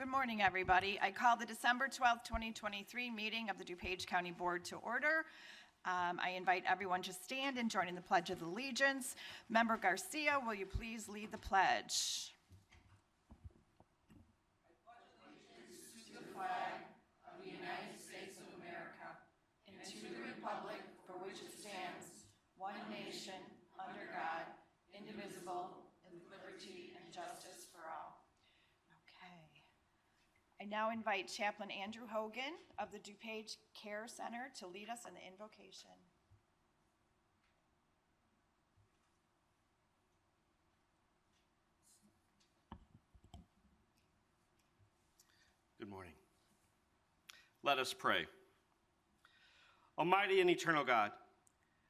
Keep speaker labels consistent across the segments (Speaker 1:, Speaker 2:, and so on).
Speaker 1: Good morning, everybody. I call the December 12th, 2023 meeting of the DuPage County Board to order. I invite everyone to stand and join in the Pledge of Allegiance. Member Garcia, will you please lead the pledge? I pledge allegiance to the flag of the United States of America and to the republic for which it stands, one nation, under God, indivisible, with liberty and justice for all. Okay. I now invite Chaplain Andrew Hogan of the DuPage Care Center to lead us in the invocation.
Speaker 2: Good morning. Let us pray. Almighty and eternal God,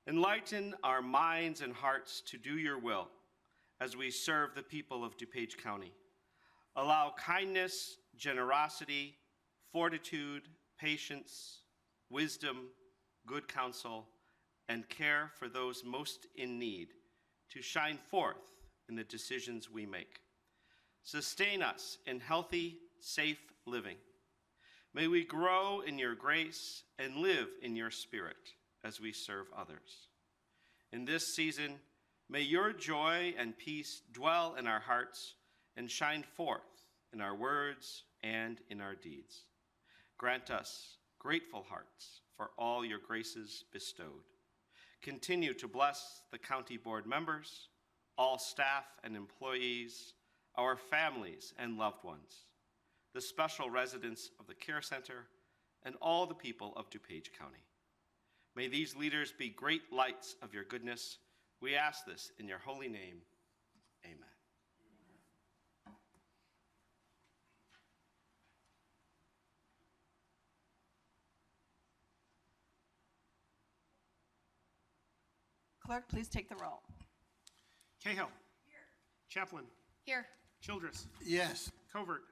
Speaker 2: enlighten our minds and hearts to do your will as we serve the people of DuPage County. Allow kindness, generosity, fortitude, patience, wisdom, good counsel, and care for those most in need to shine forth in the decisions we make. Sustain us in healthy, safe living. May we grow in your grace and live in your spirit as we serve others. In this season, may your joy and peace dwell in our hearts and shine forth in our words and in our deeds. Grant us grateful hearts for all your graces bestowed. Continue to bless the county board members, all staff and employees, our families and loved ones, the special residents of the Care Center, and all the people of DuPage County. May these leaders be great lights of your goodness. We ask this in your holy name. Amen.
Speaker 1: Clerk, please take the roll.
Speaker 3: Cahill. Here. Chaplain.
Speaker 1: Here.
Speaker 3: Childress.
Speaker 4: Yes.
Speaker 3: Covert.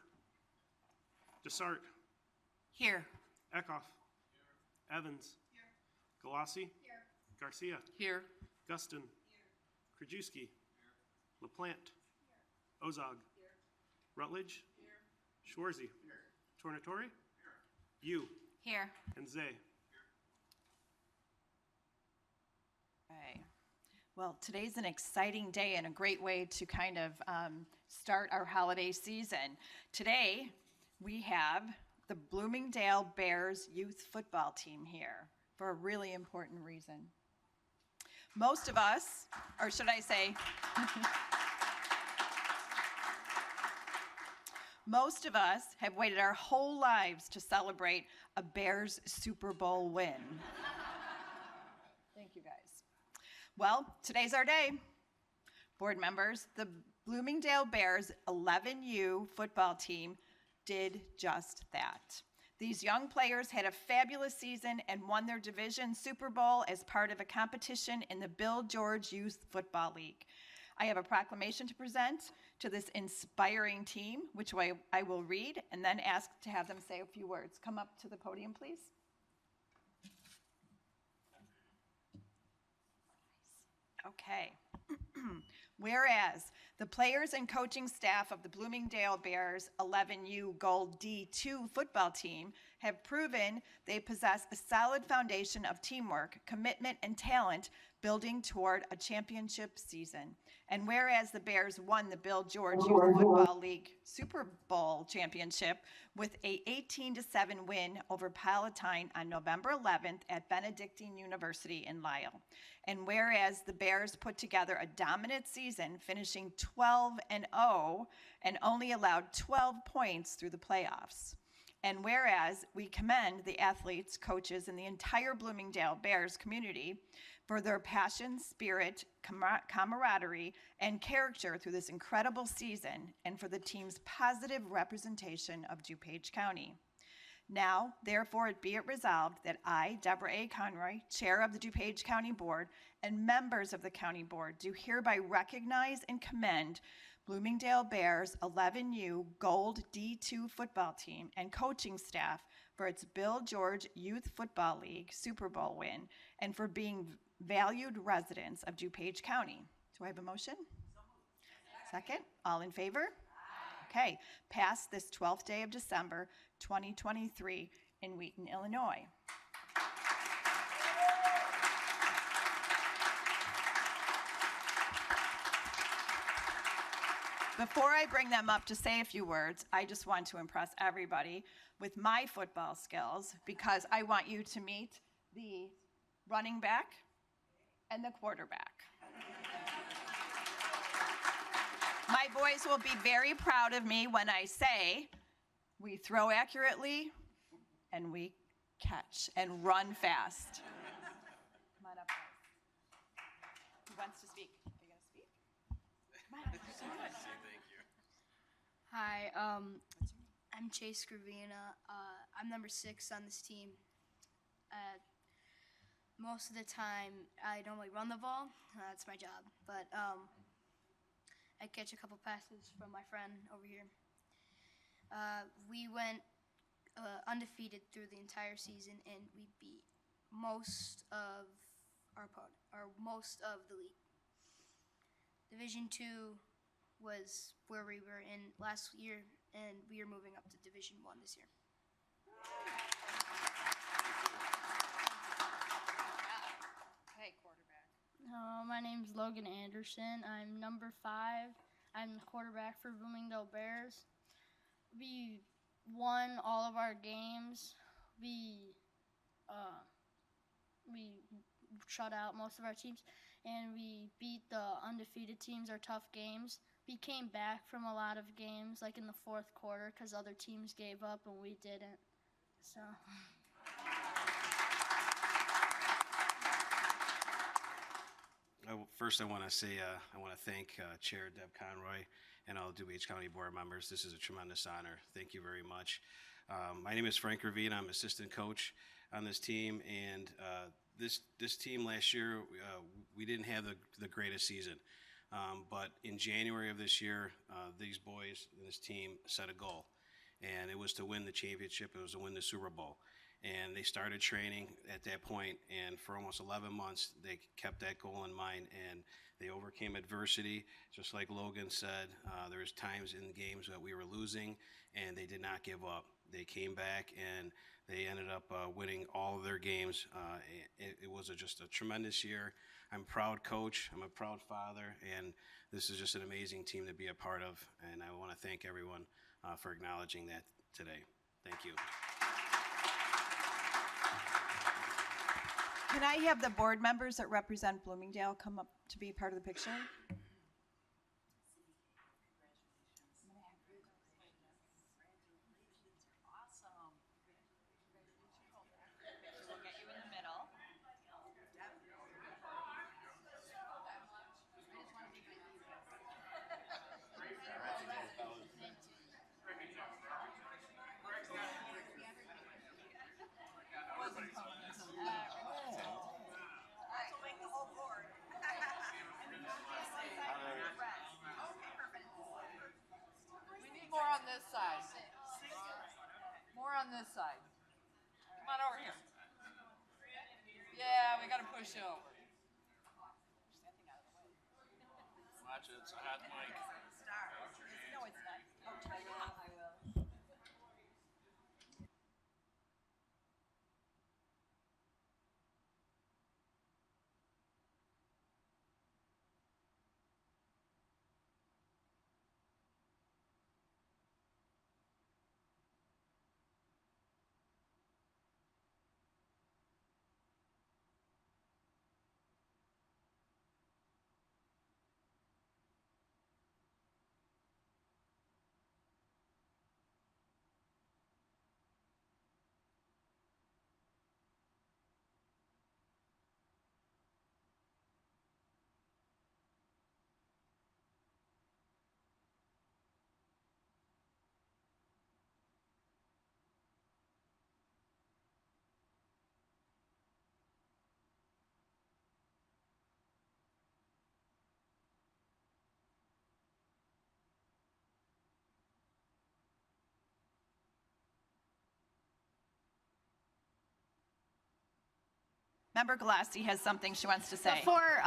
Speaker 3: Desart.
Speaker 1: Here.
Speaker 3: Eckhoff. Here. Evans. Here. Galassi. Here. Garcia.
Speaker 1: Here.
Speaker 3: Guston. Here. Krajewski. Here. LaPlante. Here. Ozog. Here. Rutledge. Here. Schwarzy. Here. Tornatore. Here. You.
Speaker 1: Here.
Speaker 3: And Zay.
Speaker 1: Okay. Well, today's an exciting day and a great way to kind of start our holiday season. Today, we have the Bloomingdale Bears youth football team here for a really important reason. Most of us, or should I say, most of us have waited our whole lives to celebrate a Bears Super Bowl win. Thank you, guys. Well, today's our day. Board members, the Bloomingdale Bears 11U football team did just that. These young players had a fabulous season and won their division Super Bowl as part of a competition in the Bill George Youth Football League. I have a proclamation to present to this inspiring team, which I will read and then ask to have them say a few words. Come up to the podium, please. Okay. Whereas the players and coaching staff of the Bloomingdale Bears 11U Gold D2 football team have proven they possess a solid foundation of teamwork, commitment, and talent building toward a championship season. And whereas the Bears won the Bill George Youth Football League Super Bowl championship with a 18-7 win over Palatine on November 11th at Benedictine University in Lisle. And whereas the Bears put together a dominant season, finishing 12-0 and only allowed 12 points through the playoffs. And whereas we commend the athletes, coaches, and the entire Bloomingdale Bears community for their passion, spirit, camaraderie, and character through this incredible season, and for the team's positive representation of DuPage County. Now, therefore, be it resolved that I, Deborah A. Conroy, Chair of the DuPage County Board, and members of the County Board do hereby recognize and commend Bloomingdale Bears 11U Gold D2 football team and coaching staff for its Bill George Youth Football League Super Bowl win and for being valued residents of DuPage County. Do I have a motion? Second. All in favor? Aye. Okay, passed this 12th day of December, 2023 in Wheaton, Illinois. Before I bring them up to say a few words, I just want to impress everybody with my football skills because I want you to meet the running back and the quarterback. My boys will be very proud of me when I say we throw accurately and we catch and run fast. Come on up, guys. Who wants to speak? Are you going to speak? Come on.
Speaker 4: Hi, I'm Chase Gravina. I'm number 6 on this team. Most of the time, I normally run the ball. That's my job. But I catch a couple passes from my friend over here. We went undefeated through the entire season, and we beat most of most of the league. Division 2 was where we were in last year, and we are moving up to Division 1 this year.
Speaker 1: Hey, quarterback.
Speaker 5: My name's Logan Anderson. I'm number 5. I'm the quarterback for Bloomingdale Bears. We won all of our games. We shut out most of our teams, and we beat the undefeated teams, our tough games. We came back from a lot of games, like in the fourth quarter, because other teams gave up and we didn't. So.
Speaker 6: First, I want to say I want to thank Chair Deb Conroy and all DuPage County Board members. This is a tremendous honor. Thank you very much. My name is Frank Ravine. I'm assistant coach on this team, and this team last year we didn't have the greatest season, but in January of this year, these boys and this team set a goal, and it was to win the championship. It was to win the Super Bowl. And they started training at that point, and for almost 11 months, they kept that goal in mind, and they overcame adversity. Just like Logan said, there was times in games that we were losing, and they did not give up. They came back, and they ended up winning all of their games. It was just a tremendous year. I'm a proud coach. I'm a proud father, and this is just an amazing team to be a part of, and I want to thank everyone for acknowledging that today. Thank you.
Speaker 1: Can I have the board members that represent Bloomingdale come up to be part of the picture? We'll get you in the middle.
Speaker 7: We need more on this side. More on this side. Come on over here. Yeah, we gotta push you over.
Speaker 6: Watch it. It's a hot mic.
Speaker 1: No, it's not. Oh, I will. Member Galassi has something she wants to say.
Speaker 5: Before,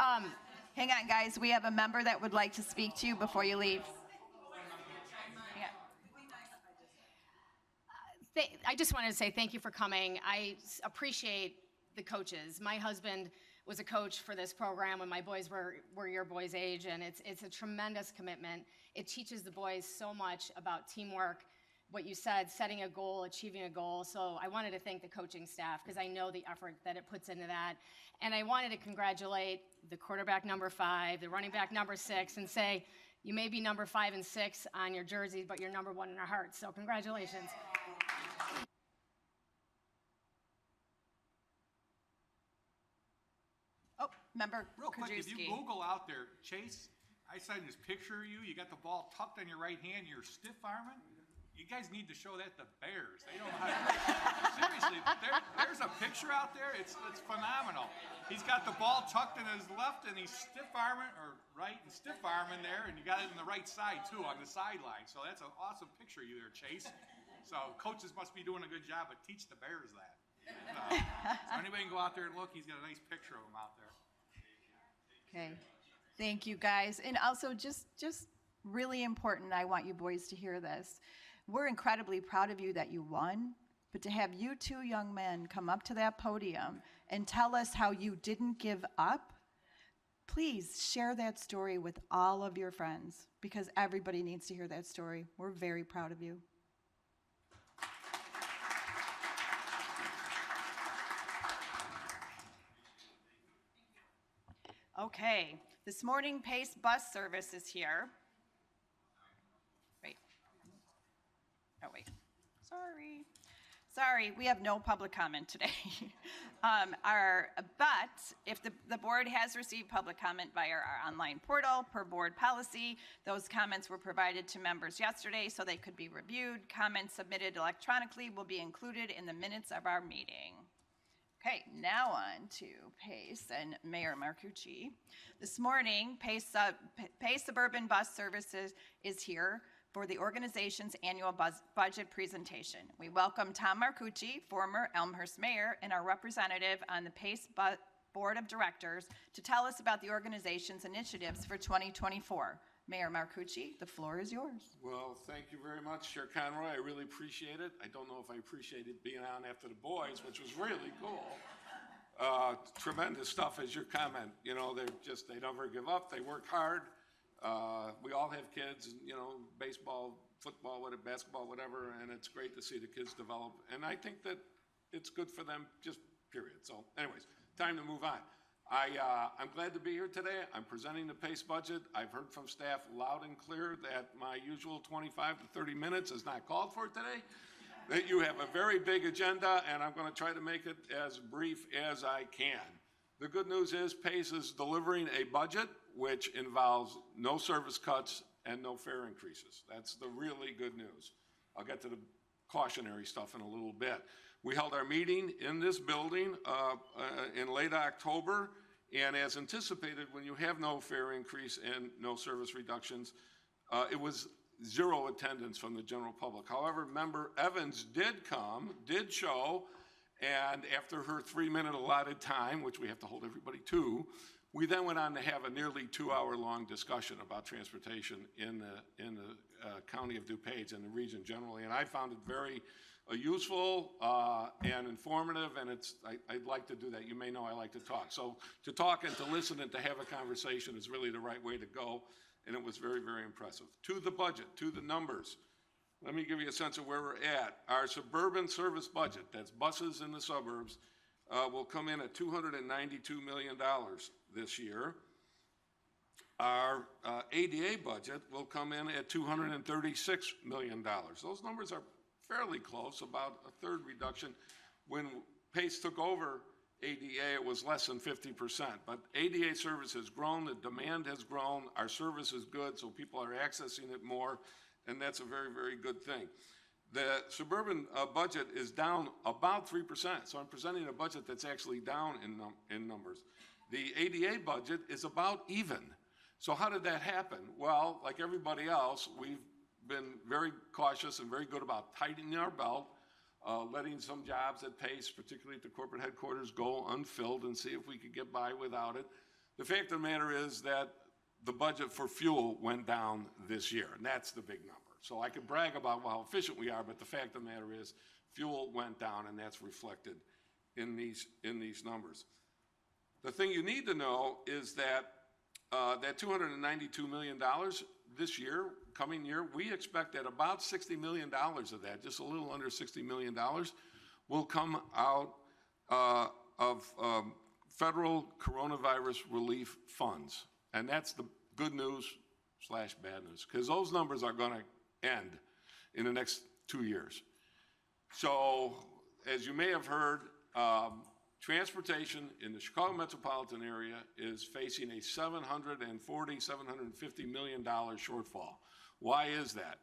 Speaker 1: Hang on, guys. We have a member that would like to speak to you before you leave. Hang on.
Speaker 8: I just wanted to say thank you for coming. I appreciate the coaches. My husband was a coach for this program when my boys were your boys' age, and it's a tremendous commitment. It teaches the boys so much about teamwork, what you said, setting a goal, achieving a goal. So I wanted to thank the coaching staff because I know the effort that it puts into that. And I wanted to congratulate the quarterback number 5, the running back number 6, and say, you may be number 5 and 6 on your jerseys, but you're number 1 in our hearts. So congratulations.
Speaker 1: Oh, member
Speaker 9: Real quick, if you
Speaker 1: Krajewski.
Speaker 9: Google out there, Chase, I saw this picture of you. You got the ball tucked on your right hand. You're stiff arming. You guys need to show that to Bears. They don't know how to. Seriously, there's a picture out there. It's phenomenal. He's got the ball tucked in his left, and he's stiff arming or right and stiff arming there, and you got it in the right side too on the sideline. So that's an awesome picture of you there, Chase. So coaches must be doing a good job, but teach the Bears that. So anybody can go out there and look. He's got a nice picture of him out there.
Speaker 1: Okay, thank you guys. And also just really important, I want you boys to hear this. We're incredibly proud of you that you won, but to have you 2 young men come up to that podium and tell us how you didn't give up, please share that story with all of your friends because everybody needs to hear that story. We're very proud of you. Okay, this morning Pace bus service is here. Wait. Oh, wait. Sorry, we have no public comment today. But if the board has received public comment via our online portal per board policy, those comments were provided to members yesterday so they could be reviewed. Comments submitted electronically will be included in the minutes of our meeting. Okay, now on to Pace and Mayor Marcucci. This morning, Pace Suburban Bus Services is here for the organization's annual budget presentation. We welcome Tom Marcucci, former Elmhurst mayor, and our representative on the Pace Board of Directors to tell us about the organization's initiatives for 2024. Mayor Marcucci, the floor is yours.
Speaker 10: Well, thank you very much, Chair Conroy. I really appreciate it. I don't know if I appreciated being on after the boys, which was really cool. Tremendous stuff as your comment. You know, they never give up. They work hard. We all have kids, you know, baseball, football, basketball, whatever, and it's great to see the kids develop. And I think that it's good for them, just period. So anyways, time to move on. I'm glad to be here today. I'm presenting the PACE budget. I've heard from staff loud and clear that my usual 25 to 30 minutes is not called for today, that you have a very big agenda, and I'm going to try to make it as brief as I can. The good news is PACE is delivering a budget which involves no service cuts and no fare increases. That's the really good news. I'll get to the cautionary stuff in a little bit. We held our meeting in this building in late October, and as anticipated, when you have no fare increase and no service reductions, it was 0 attendance from the general public. However, Member Evans did show, and after her 3-minute allotted time, which we have to hold everybody to, we then went on to have a nearly 2-hour-long discussion about transportation in the county of DuPage and the region generally, and I found it very useful and informative, and I'd like to do that. You may know I like to talk. So to talk and to listen and to have a conversation is really the right way to go, and it was very, very impressive. To the budget, to the numbers, let me give you a sense of where we're at. Our suburban service budget, that's buses in the suburbs, will come in at $292 million this year. Our ADA budget will come in at $236 million. Those numbers are fairly close, about a third reduction. When PACE took over ADA, it was less than 50%. But ADA service has grown, the demand has grown, our service is good, so people are accessing it more, and that's a very, very good thing. The suburban budget is down about 3%, so I'm presenting a budget that's actually down in numbers. The ADA budget is about even. So how did that happen? Well, like everybody else, we've been very cautious and very good about tightening our belt, letting some jobs at PACE, particularly at the corporate headquarters, go unfilled and see if we could get by without it. The fact of the matter is that the budget for fuel went down this year, and that's the big number. So I could brag about how efficient we are, but the fact of the matter is fuel went down, and that's reflected in these numbers. The thing you need to know is that that $292 million this year, coming year, we expect that about $60 million of that, just a little under $60 million, will come out of federal coronavirus relief funds. And that's the good news / bad news, because those numbers are going to end in the next 2 years. So, as you may have heard, transportation in the Chicago metropolitan area is facing a $750 million shortfall. Why is that?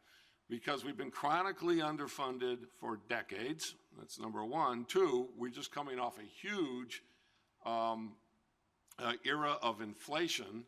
Speaker 10: Because we've been chronically underfunded for decades. That's number one. Two, we're just coming off a huge era of inflation.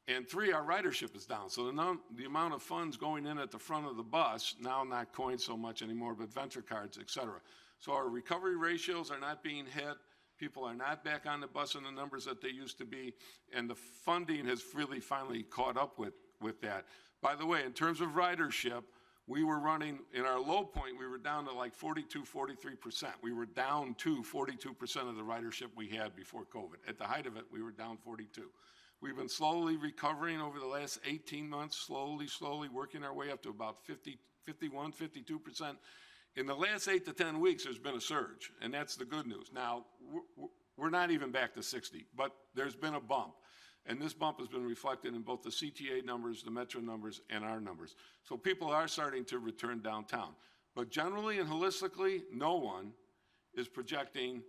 Speaker 10: And three, our ridership is down. So the amount of funds going in at the front of the bus, now not coins so much anymore, but venture cards, et cetera. So our recovery ratios are not being hit. People are not back on the bus in the numbers that they used to be. And the funding has really finally caught up with that. By the way, in terms of ridership, we were running, in our low point, we were down to like 42, 43%. We were down to 42% of the ridership we had before COVID. At the height of it, we were down 42. We've been slowly recovering over the last 18 months, slowly working our way up to about 50, 51, 52%. In the last 8 to 10 weeks, there's been a surge, and that's the good news. Now, we're not even back to 60, but there's been a bump. And this bump has been reflected in both the CTA numbers, the Metro numbers, and our numbers. So people are starting to return downtown. But generally and holistically, no one is projecting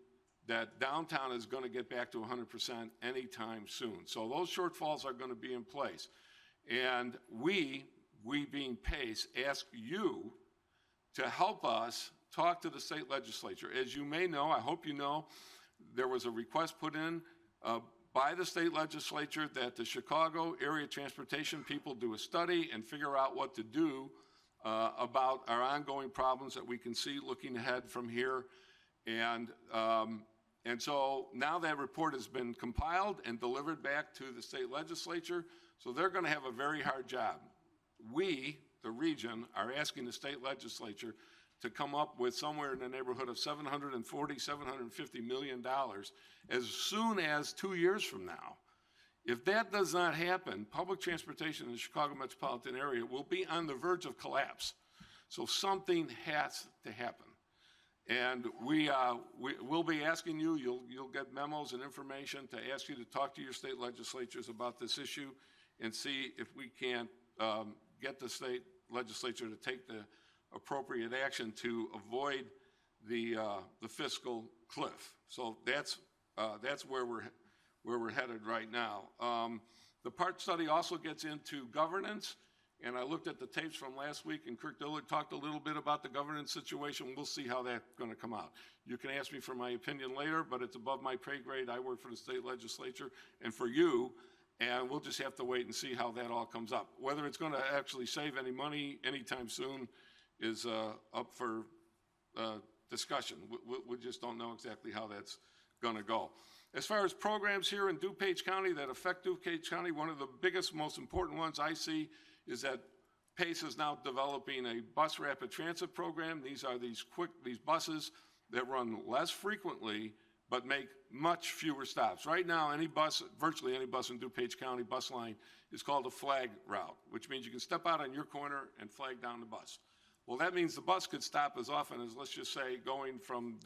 Speaker 10: that downtown is going to get back to 100% anytime soon. So those shortfalls are going to be in place. And we being PACE, ask you to help us talk to the state legislature. As you may know, I hope you know, there was a request put in by the state legislature that the Chicago area transportation people do a study and figure out what to do about our ongoing problems that we can see looking ahead from here. And so now that report has been compiled and delivered back to the state legislature, so they're going to have a very hard job. We, the region, are asking the state legislature to come up with somewhere in the neighborhood of $740, $750 million as soon as 2 years from now. If that does not happen, public transportation in the Chicago metropolitan area will be on the verge of collapse. So something has to happen. And we'll be asking you, you'll get memos and information to ask you to talk to your state legislatures about this issue and see if we can't get the state legislature to take the appropriate action to avoid the fiscal cliff. So that's where we're headed right now. The part study also gets into governance, and I looked at the tapes from last week, and Kirk Dillard talked a little bit about the governance situation. We'll see how that's going to come out. You can ask me for my opinion later, but it's above my pay grade. I work for the state legislature and for you, and we'll just have to wait and see how that all comes up. Whether it's going to actually save any money anytime soon is up for discussion. We just don't know exactly how that's going to go. As far as programs here in DuPage County that affect DuPage County, one of the biggest, most important ones I see is that PACE is now developing a bus rapid transit program. These are these buses that run less frequently but make much fewer stops. Right now, virtually any bus in DuPage County bus line is called a flag route, which means you can step out on your corner and flag down the bus. Well, that means the bus could stop as often as, let's just say, going from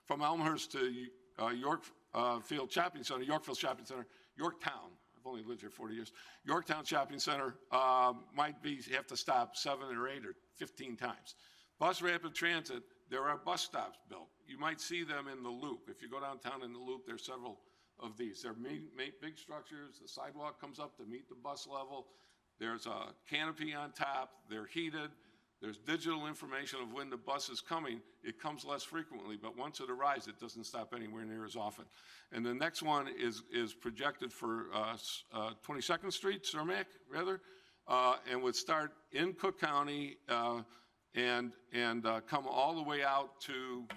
Speaker 10: Elmhurst to Yorkville Shopping Center, Yorktown. I've only lived here 40 years. Yorktown Shopping Center might have to stop 7 or 8 or 15 times. Bus rapid transit, there are bus stops built. You might see them in the Loop. If you go downtown in the Loop, there's several of these. They're big structures. The sidewalk comes up to meet the bus level. There's a canopy on top. They're heated. There's digital information of when the bus is coming. It comes less frequently, but once it arrives, it doesn't stop anywhere near as often. And the next one is projected for 22nd Street, Cermak, rather, and would start in Cook County and come all the way out to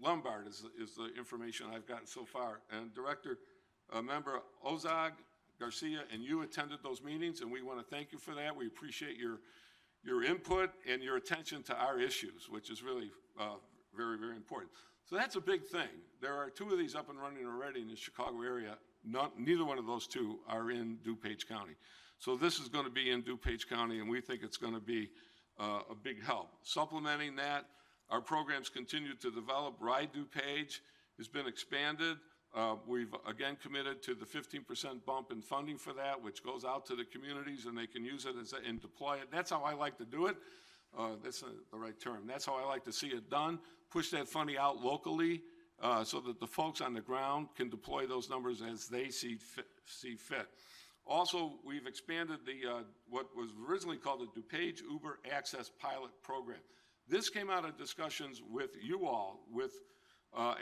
Speaker 10: Lombard is the information I've gotten so far. And Member Ozog, Garcia and you attended those meetings, and we want to thank you for that. We appreciate your input and your attention to our issues, which is really very, very important. So that's a big thing. There are 2 of these up and running already in the Chicago area. Neither one of those 2 are in DuPage County. So this is going to be in DuPage County, and we think it's going to be a big help. Supplementing that, our programs continue to develop. Ride DuPage has been expanded. We've again committed to the 15% bump in funding for that, which goes out to the communities and they can use it and deploy it. That's how I like to do it. That's not the right term. That's how I like to see it done. Push that funding out locally so that the folks on the ground can deploy those numbers as they see fit. Also, we've expanded the what was originally called the DuPage Uber Access Pilot Program. This came out of discussions with you all,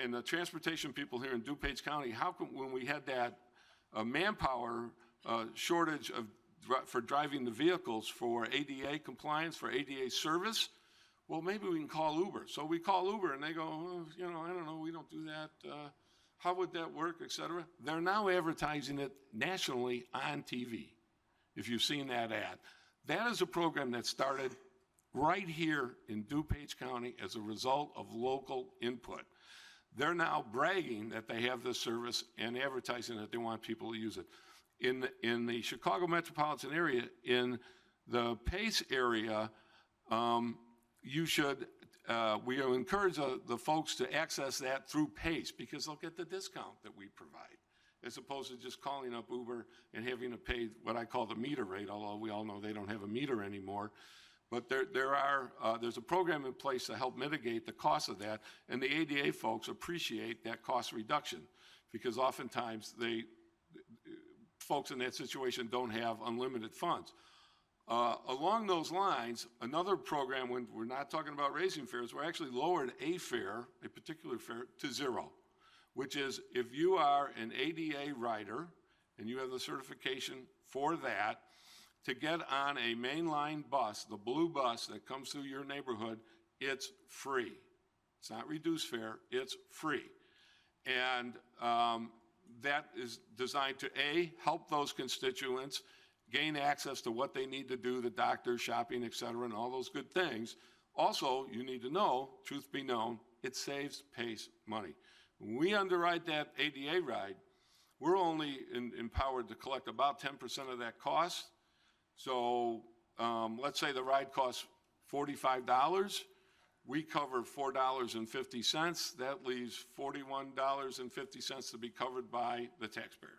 Speaker 10: and the transportation people here in DuPage County. How come when we had that manpower shortage for driving the vehicles for ADA compliance, for ADA service, well, maybe we can call Uber. So we call Uber and they go, oh, you know, I don't know, we don't do that. How would that work, et cetera? They're now advertising it nationally on TV, if you've seen that ad. That is a program that started right here in DuPage County as a result of local input. They're now bragging that they have this service and advertising that they want people to use it. In the Chicago metropolitan area, in the Pace area, we encourage the folks to access that through Pace because they'll get the discount that we provide, as opposed to just calling up Uber and having to pay what I call the meter rate, although we all know they don't have a meter anymore. But there's a program in place to help mitigate the cost of that, and the ADA folks appreciate that cost reduction because oftentimes folks in that situation don't have unlimited funds. Along those lines, another program, when we're not talking about raising fares, we're actually lowered a fare, a particular fare, to 0, which is if you are an ADA rider and you have the certification for that, to get on a mainline bus, the blue bus that comes through your neighborhood, it's free. It's not reduced fare, it's free. And that is designed to, A, help those constituents gain access to what they need to do, the doctor, shopping, et cetera, and all those good things. Also, you need to know, truth be known, it saves Pace money. When we underwrite that ADA ride, we're only empowered to collect about 10% of that cost. So let's say the ride costs $45. We cover $4.50. That leaves $41.50 to be covered by the taxpayer.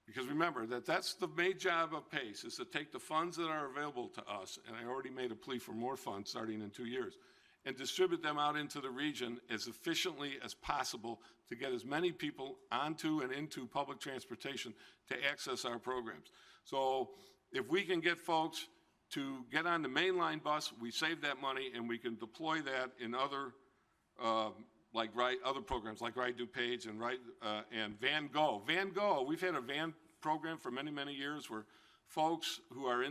Speaker 10: Because remember, that's the main job of PACE, is to take the funds that are available to us, and I already made a plea for more funds starting in 2 years, and distribute them out into the region as efficiently as possible to get as many people onto and into public transportation to access our programs. So if we can get folks to get on the mainline bus, we save that money and we can deploy that in other other programs like Ride DuPage and Van Go. Van Go, we've had a van program for many, many years where folks who are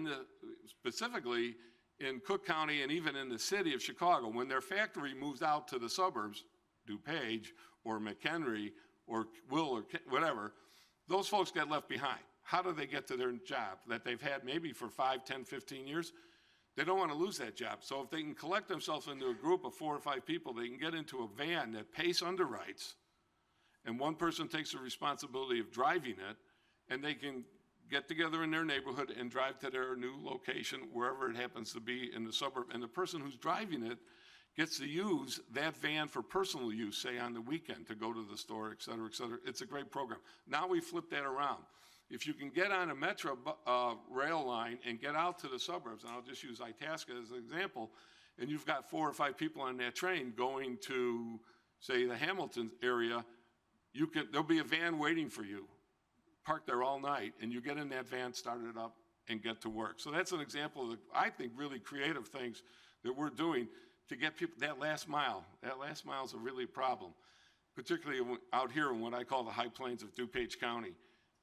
Speaker 10: specifically in Cook County and even in the city of Chicago, when their factory moves out to the suburbs, DuPage or McHenry or Will or whatever, those folks get left behind. How do they get to their job that they've had maybe for 5, 10, 15 years? They don't want to lose that job. So if they can collect themselves into a group of 4 or 5 people, they can get into a van that PACE underwrites, and one person takes the responsibility of driving it, and they can get together in their neighborhood and drive to their new location, wherever it happens to be in the suburb. And the person who's driving it gets to use that van for personal use, say on the weekend, to go to the store, et cetera, et cetera. It's a great program. Now we flip that around. If you can get on a metro rail line and get out to the suburbs, and I'll just use Itasca as an example, and you've got 4 or 5 people on that train going to, say, the Hamilton area, there'll be a van waiting for you, parked there all night, and you get in that van, start it up, and get to work. So that's an example of, I think, really creative things that we're doing to get people that last mile. That last mile is a really problem, particularly out here in what I call the high plains of DuPage County.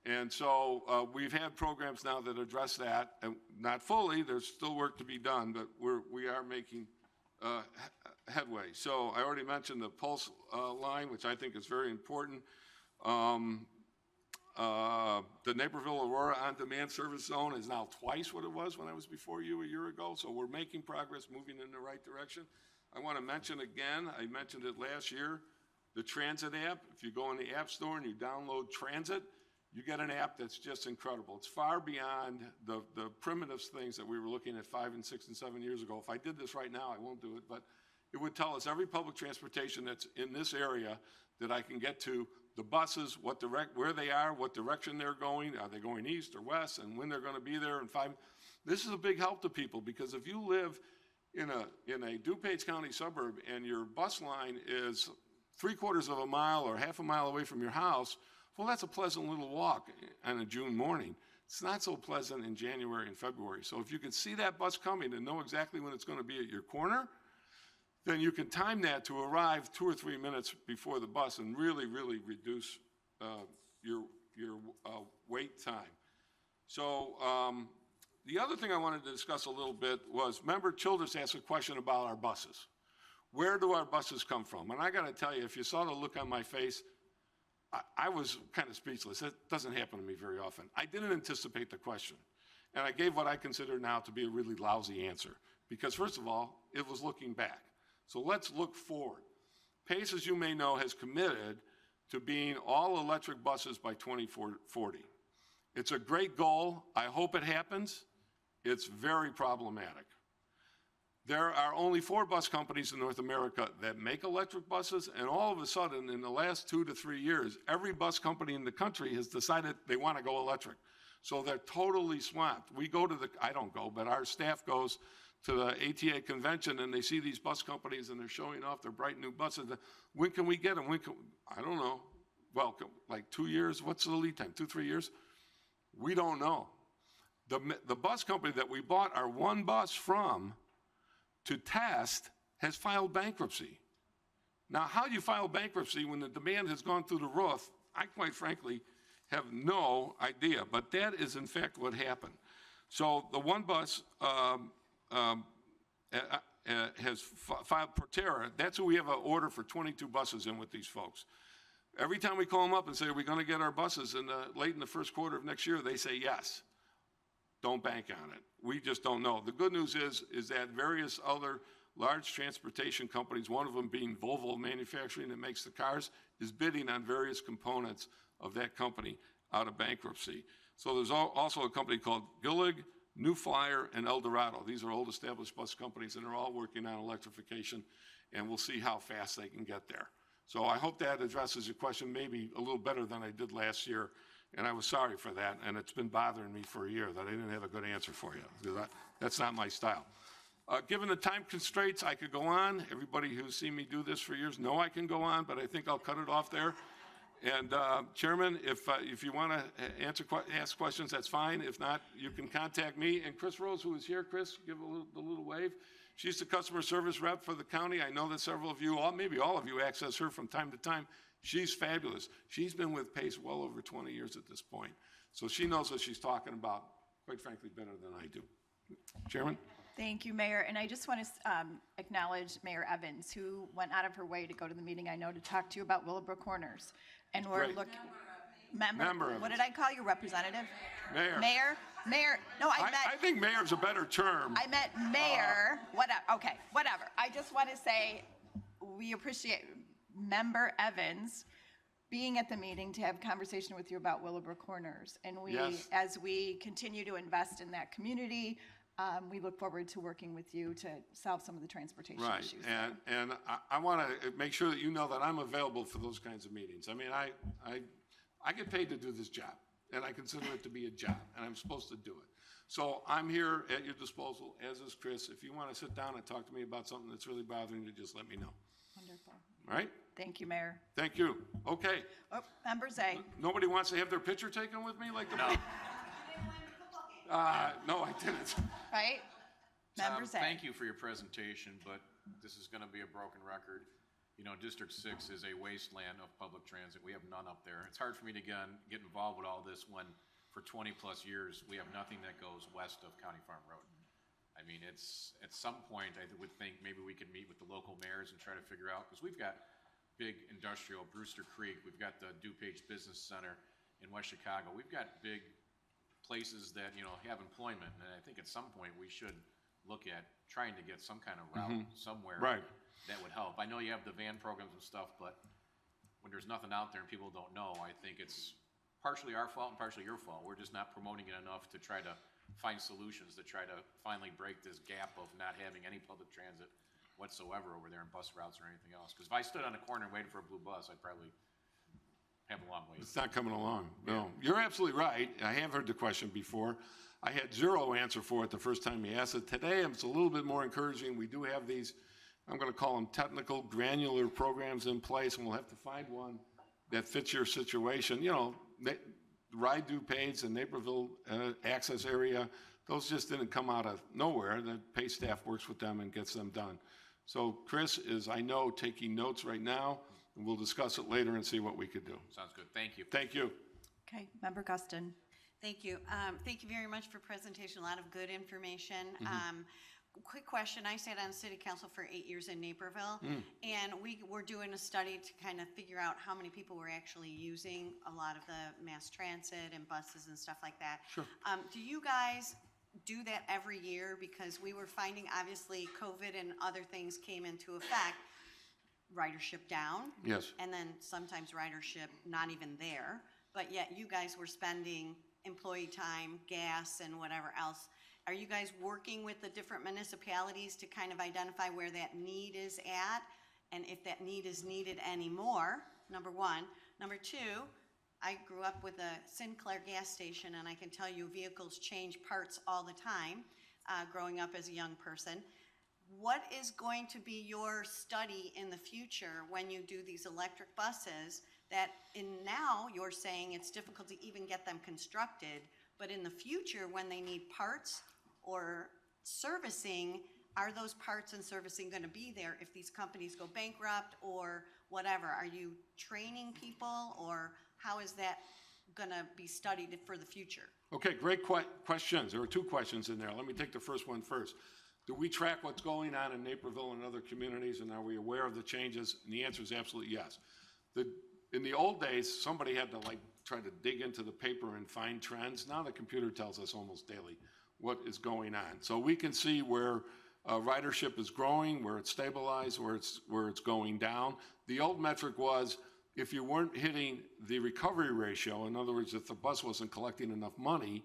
Speaker 10: And so we've had programs now that address that, and not fully, there's still work to be done, but we are making headway. So I already mentioned the Pulse line, which I think is very important. The Naperville Aurora on-demand service zone is now twice what it was when I was before you a year ago, so we're making progress, moving in the right direction. I want to mention again, I mentioned it last year, the Transit app. If you go in the App Store and you download Transit, you get an app that's just incredible. It's far beyond the primitive things that we were looking at 5 and 6 and 7 years ago. If I did this right now, I won't do it, but it would tell us every public transportation that's in this area that I can get to, the buses, where they are, what direction they're going, are they going east or west, and when they're going to be there in 5. This is a big help to people, because if you live in a DuPage County suburb and your bus line is 3/4 of a mile or half a mile away from your house, well, that's a pleasant little walk on a June morning. It's not so pleasant in January and February. So if you can see that bus coming and know exactly when it's going to be at your corner, then you can time that to arrive 2 or 3 minutes before the bus and really, really reduce your wait time. So the other thing I wanted to discuss a little bit was, member Childress asked a question about our buses. Where do our buses come from? And I got to tell you, if you saw the look on my face, I was kind of speechless. It doesn't happen to me very often. I didn't anticipate the question. And I gave what I consider now to be a really lousy answer. Because first of all, it was looking back. So let's look forward. PACE, as you may know, has committed to being all electric buses by 2040. It's a great goal. I hope it happens. It's very problematic. There are only 4 bus companies in North America that make electric buses, and all of a sudden, in the last 2 to 3 years, every bus company in the country has decided they want to go electric. So they're totally swamped. We go to I don't go, but our staff goes to the ATA convention, and they see these bus companies, and they're showing off their bright new buses. When can we get them? I don't know. Well, like 2 years? What's the lead time? 2, 3 years? We don't know. The bus company that we bought our one bus from to test has filed bankruptcy. Now, how do you file bankruptcy when the demand has gone through the roof? I quite frankly have no idea, but that is in fact what happened. So the one bus has filed Proterra. That's who we have an order for 22 buses in with these folks. Every time we call them up and say, are we going to get our buses late in the first quarter of next year, they say yes. Don't bank on it. We just don't know. The good news is that various other large transportation companies, one of them being Volvo Manufacturing that makes the cars, is bidding on various components of that company out of bankruptcy. So there's also a company called Gillig, New Flyer, and Eldorado. These are old established bus companies, and they're all working on electrification, and we'll see how fast they can get there. So I hope that addresses your question maybe a little better than I did last year. And I was sorry for that, and it's been bothering me for a year that I didn't have a good answer for you, because that's not my style. Given the time constraints, I could go on. Everybody who's seen me do this for years know I can go on, but I think I'll cut it off there. And Chairman, if you want to ask questions, that's fine. If not, you can contact me. And Chris Rose, who is here, Chris, give a little wave. She's the customer service rep for the county. I know that several of you, maybe all of you, access her from time to time. She's fabulous. She's been with PACE well over 20 years at this point. So she knows what she's talking about, quite frankly, better than I do. Chairman?
Speaker 1: Thank you, Mayor. And I just want to acknowledge Mayor Evans, who went out of her way to go to the meeting, I know, to talk to you about Willowbrook Corners. And we're looking... Member. What did I call you, Representative?
Speaker 10: Mayor.
Speaker 1: Mayor. No,
Speaker 10: I think mayor's a better term.
Speaker 1: I meant mayor. Whatever. Okay, whatever. I just want to say we appreciate Member Evans being at the meeting to have a conversation with you about Willowbrook Corners. And as we continue to invest in that community, we look forward to working with you to solve some of the transportation issues.
Speaker 10: Right, and I want to make sure that you know that I'm available for those kinds of meetings. I mean, I get paid to do this job, and I consider it to be a job, and I'm supposed to do it. So I'm here at your disposal, as is Chris. If you want to sit down and talk to me about something that's really bothering you, just let me know.
Speaker 1: Wonderful.
Speaker 10: All right?
Speaker 1: Thank you, Mayor.
Speaker 10: Thank you. Okay.
Speaker 1: Oh, Member Zay.
Speaker 10: Nobody wants to have their picture taken with me like the... No. No, I didn't.
Speaker 1: Right? Member Zay.
Speaker 11: Thank you for your presentation, but this is going to be a broken record. You know, District 6 is a wasteland of public transit. We have none up there. It's hard for me to get involved with all this when for 20 plus years we have nothing that goes west of County Farm Road. I mean, it's at some point I would think maybe we could meet with the local mayors and try to figure out, because we've got big industrial, Brewster Creek, we've got the DuPage Business Center, in West Chicago. We've got big places that, you know, have employment, and I think at some point we should look at trying to get some kind of route somewhere
Speaker 10: Right.
Speaker 11: that would help. I know you have the van programs and stuff, but when there's nothing out there and people don't know, I think it's partially our fault and partially your fault. We're just not promoting it enough to try to find solutions to try to finally break this gap of not having any public transit whatsoever over there in bus routes or anything else. Because if I stood on a corner and waited for a blue bus, I'd probably have a long wait.
Speaker 10: It's not coming along. No, you're absolutely right. I have heard the question before. I had zero answer for it the first time you asked it. Today, it's a little bit more encouraging. We do have these, I'm going to call them technical, granular programs in place, and we'll have to find one that fits your situation. You know, Ride DuPage, the Naperville access area, those just didn't come out of nowhere. The pay staff works with them and gets them done. So Chris is, I know, taking notes right now, and we'll discuss it later and see what we could do.
Speaker 11: Sounds good. Thank you.
Speaker 10: Thank you.
Speaker 1: Okay, Member Guston.
Speaker 12: Thank you. Thank you very much for presentation. A lot of good information. Quick question. I sat on city council for 8 years in Naperville, and we were doing a study to kind of figure out how many people were actually using a lot of the mass transit and buses and stuff like that.
Speaker 10: Sure.
Speaker 12: Do you guys do that every year? Because we were finding, obviously, COVID and other things came into effect. Ridership down.
Speaker 10: Yes.
Speaker 12: And then sometimes ridership not even there, but yet you guys were spending employee time, gas, and whatever else. Are you guys working with the different municipalities to kind of identify where that need is at, and if that need is needed anymore, number one? Number two, I grew up with a Sinclair gas station, and I can tell you vehicles change parts all the time, growing up as a young person. What is going to be your study in the future when you do these electric buses that now you're saying it's difficult to even get them constructed, but in the future when they need parts or servicing, are those parts and servicing going to be there if these companies go bankrupt or whatever? Are you training people, or how is that going to be studied for the future?
Speaker 10: Okay, great questions. There were two questions in there. Let me take the first one first. Do we track what's going on in Naperville and other communities, and are we aware of the changes? And the answer is absolutely yes. In the old days, somebody had to try to dig into the paper and find trends. Now the computer tells us almost daily what is going on. So we can see where ridership is growing, where it's stabilized, where it's going down. The old metric was if you weren't hitting the recovery ratio, in other words, if the bus wasn't collecting enough money,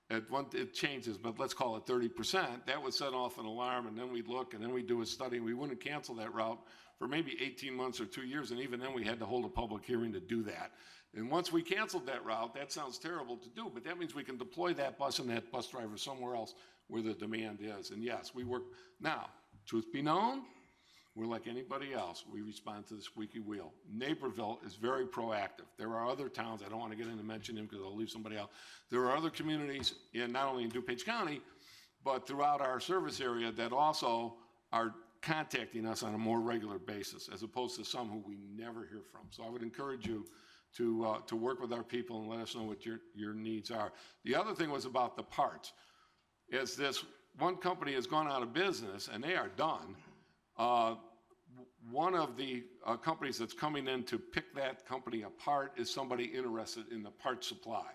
Speaker 10: it changes, but let's call it 30%, that would set off an alarm, and then we'd look, and then we'd do a study, and we wouldn't cancel that route for maybe 18 months or 2 years, and even then we had to hold a public hearing to do that. And once we canceled that route, that sounds terrible to do, but that means we can deploy that bus and that bus driver somewhere else where the demand is. And yes, we work. Now, truth be known, we're like anybody else. We respond to the squeaky wheel. Naperville is very proactive. There are other towns, I don't want to get into mentioning them because I'll leave somebody out. There are other communities, not only in DuPage County, but throughout our service area that also are contacting us on a more regular basis, as opposed to some who we never hear from. So I would encourage you to work with our people and let us know what your needs are. The other thing was about the parts. As this one company has gone out of business, and they are done, one of the companies that's coming in to pick that company apart is somebody interested in the part supply.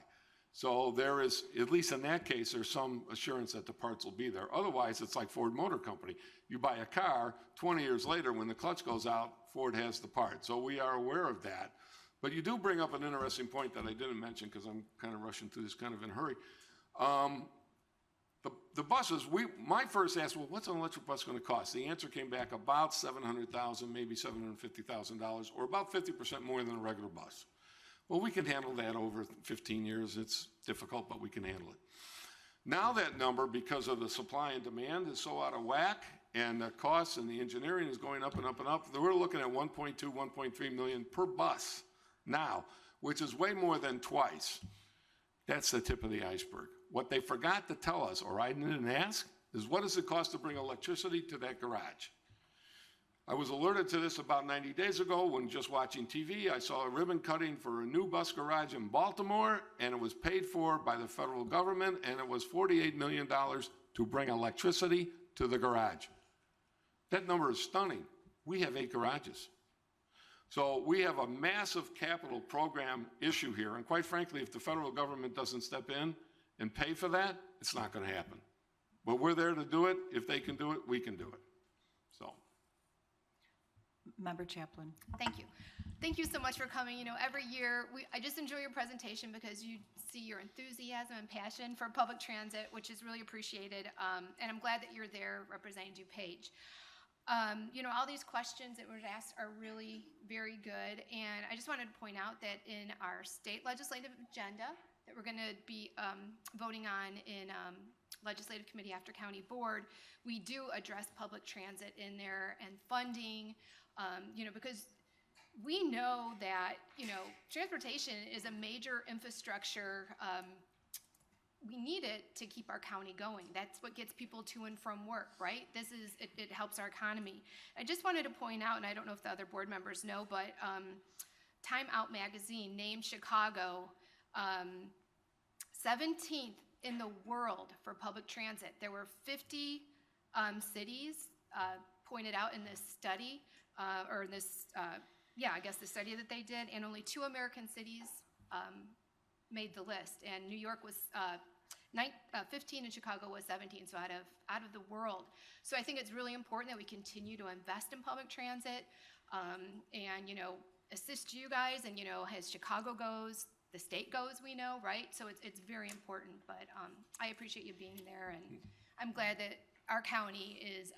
Speaker 10: So there is, at least in that case, there's some assurance that the parts will be there. Otherwise, it's like Ford Motor Company. You buy a car, 20 years later, when the clutch goes out, Ford has the part. So we are aware of that. But you do bring up an interesting point that I didn't mention because I'm kind of rushing through this kind of in a hurry. The buses, my first asked, well, what's an electric bus going to cost? The answer came back about $700,000, maybe $750,000, or about 50% more than a regular bus. Well, we can handle that over 15 years. It's difficult, but we can handle it. Now that number, because of the supply and demand, is so out of whack, and the costs and the engineering is going up and up and up, we're looking at $1.2, $1.3 million per bus now, which is way more than twice. That's the tip of the iceberg. What they forgot to tell us, or I didn't ask, is what does it cost to bring electricity to that garage? I was alerted to this about 90 days ago when just watching TV. I saw a ribbon cutting for a new bus garage in Baltimore, and it was paid for by the federal government, and it was $48 million to bring electricity to the garage. That number is stunning. We have 8 garages. So we have a massive capital program issue here, and quite frankly, if the federal government doesn't step in and pay for that, it's not going to happen. But we're there to do it. If they can do it, we can do it. So.
Speaker 1: Member Chaplin.
Speaker 13: Thank you. Thank you so much for coming. You know, every year, I just enjoy your presentation because you see your enthusiasm and passion for public transit, which is really appreciated. And I'm glad that you're there representing DuPage. You know, all these questions that were asked are really very good. And I just wanted to point out that in our state legislative agenda that we're going to be voting on in Legislative Committee after County Board, we do address public transit in there and funding, you know, because we know that, you know, transportation is a major infrastructure. We need it to keep our county going. That's what gets people to and from work, right? It helps our economy. I just wanted to point out, and I don't know if the other board members know, but Time Out magazine named Chicago 17th in the world for public transit. There were 50 cities pointed out in this study, or in this, I guess the study that they did, and only 2 American cities made the list. And New York was 15 and Chicago was 17, so out of the world. So I think it's really important that we continue to invest in public transit and, you know, assist you guys. And, you know, as Chicago goes, the state goes, we know, right? So it's very important. But I appreciate you being there, and I'm glad that our county is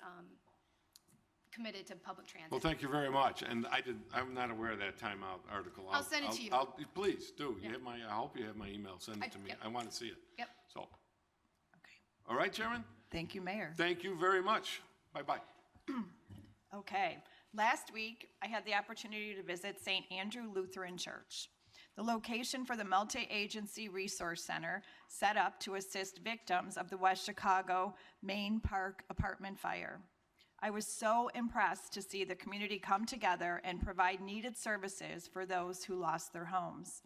Speaker 13: committed to public transit.
Speaker 10: Well, thank you very much. And I'm not aware of that Time Out article.
Speaker 13: I'll send it to you.
Speaker 10: Please do.
Speaker 13: Yeah.
Speaker 10: I hope you have my email. Send it to me.
Speaker 13: Yep.
Speaker 10: I want to see it.
Speaker 13: Yep.
Speaker 10: So. Okay. All right, Chairman?
Speaker 1: Thank you, Mayor.
Speaker 10: Thank you very much. Bye-bye.
Speaker 1: Okay. Last week, I had the opportunity to visit St. Andrew Lutheran Church, the location for the Multi-Agency Resource Center set up to assist victims of the West Chicago Main Park apartment fire. I was so impressed to see the community come together and provide needed services for those who lost their homes.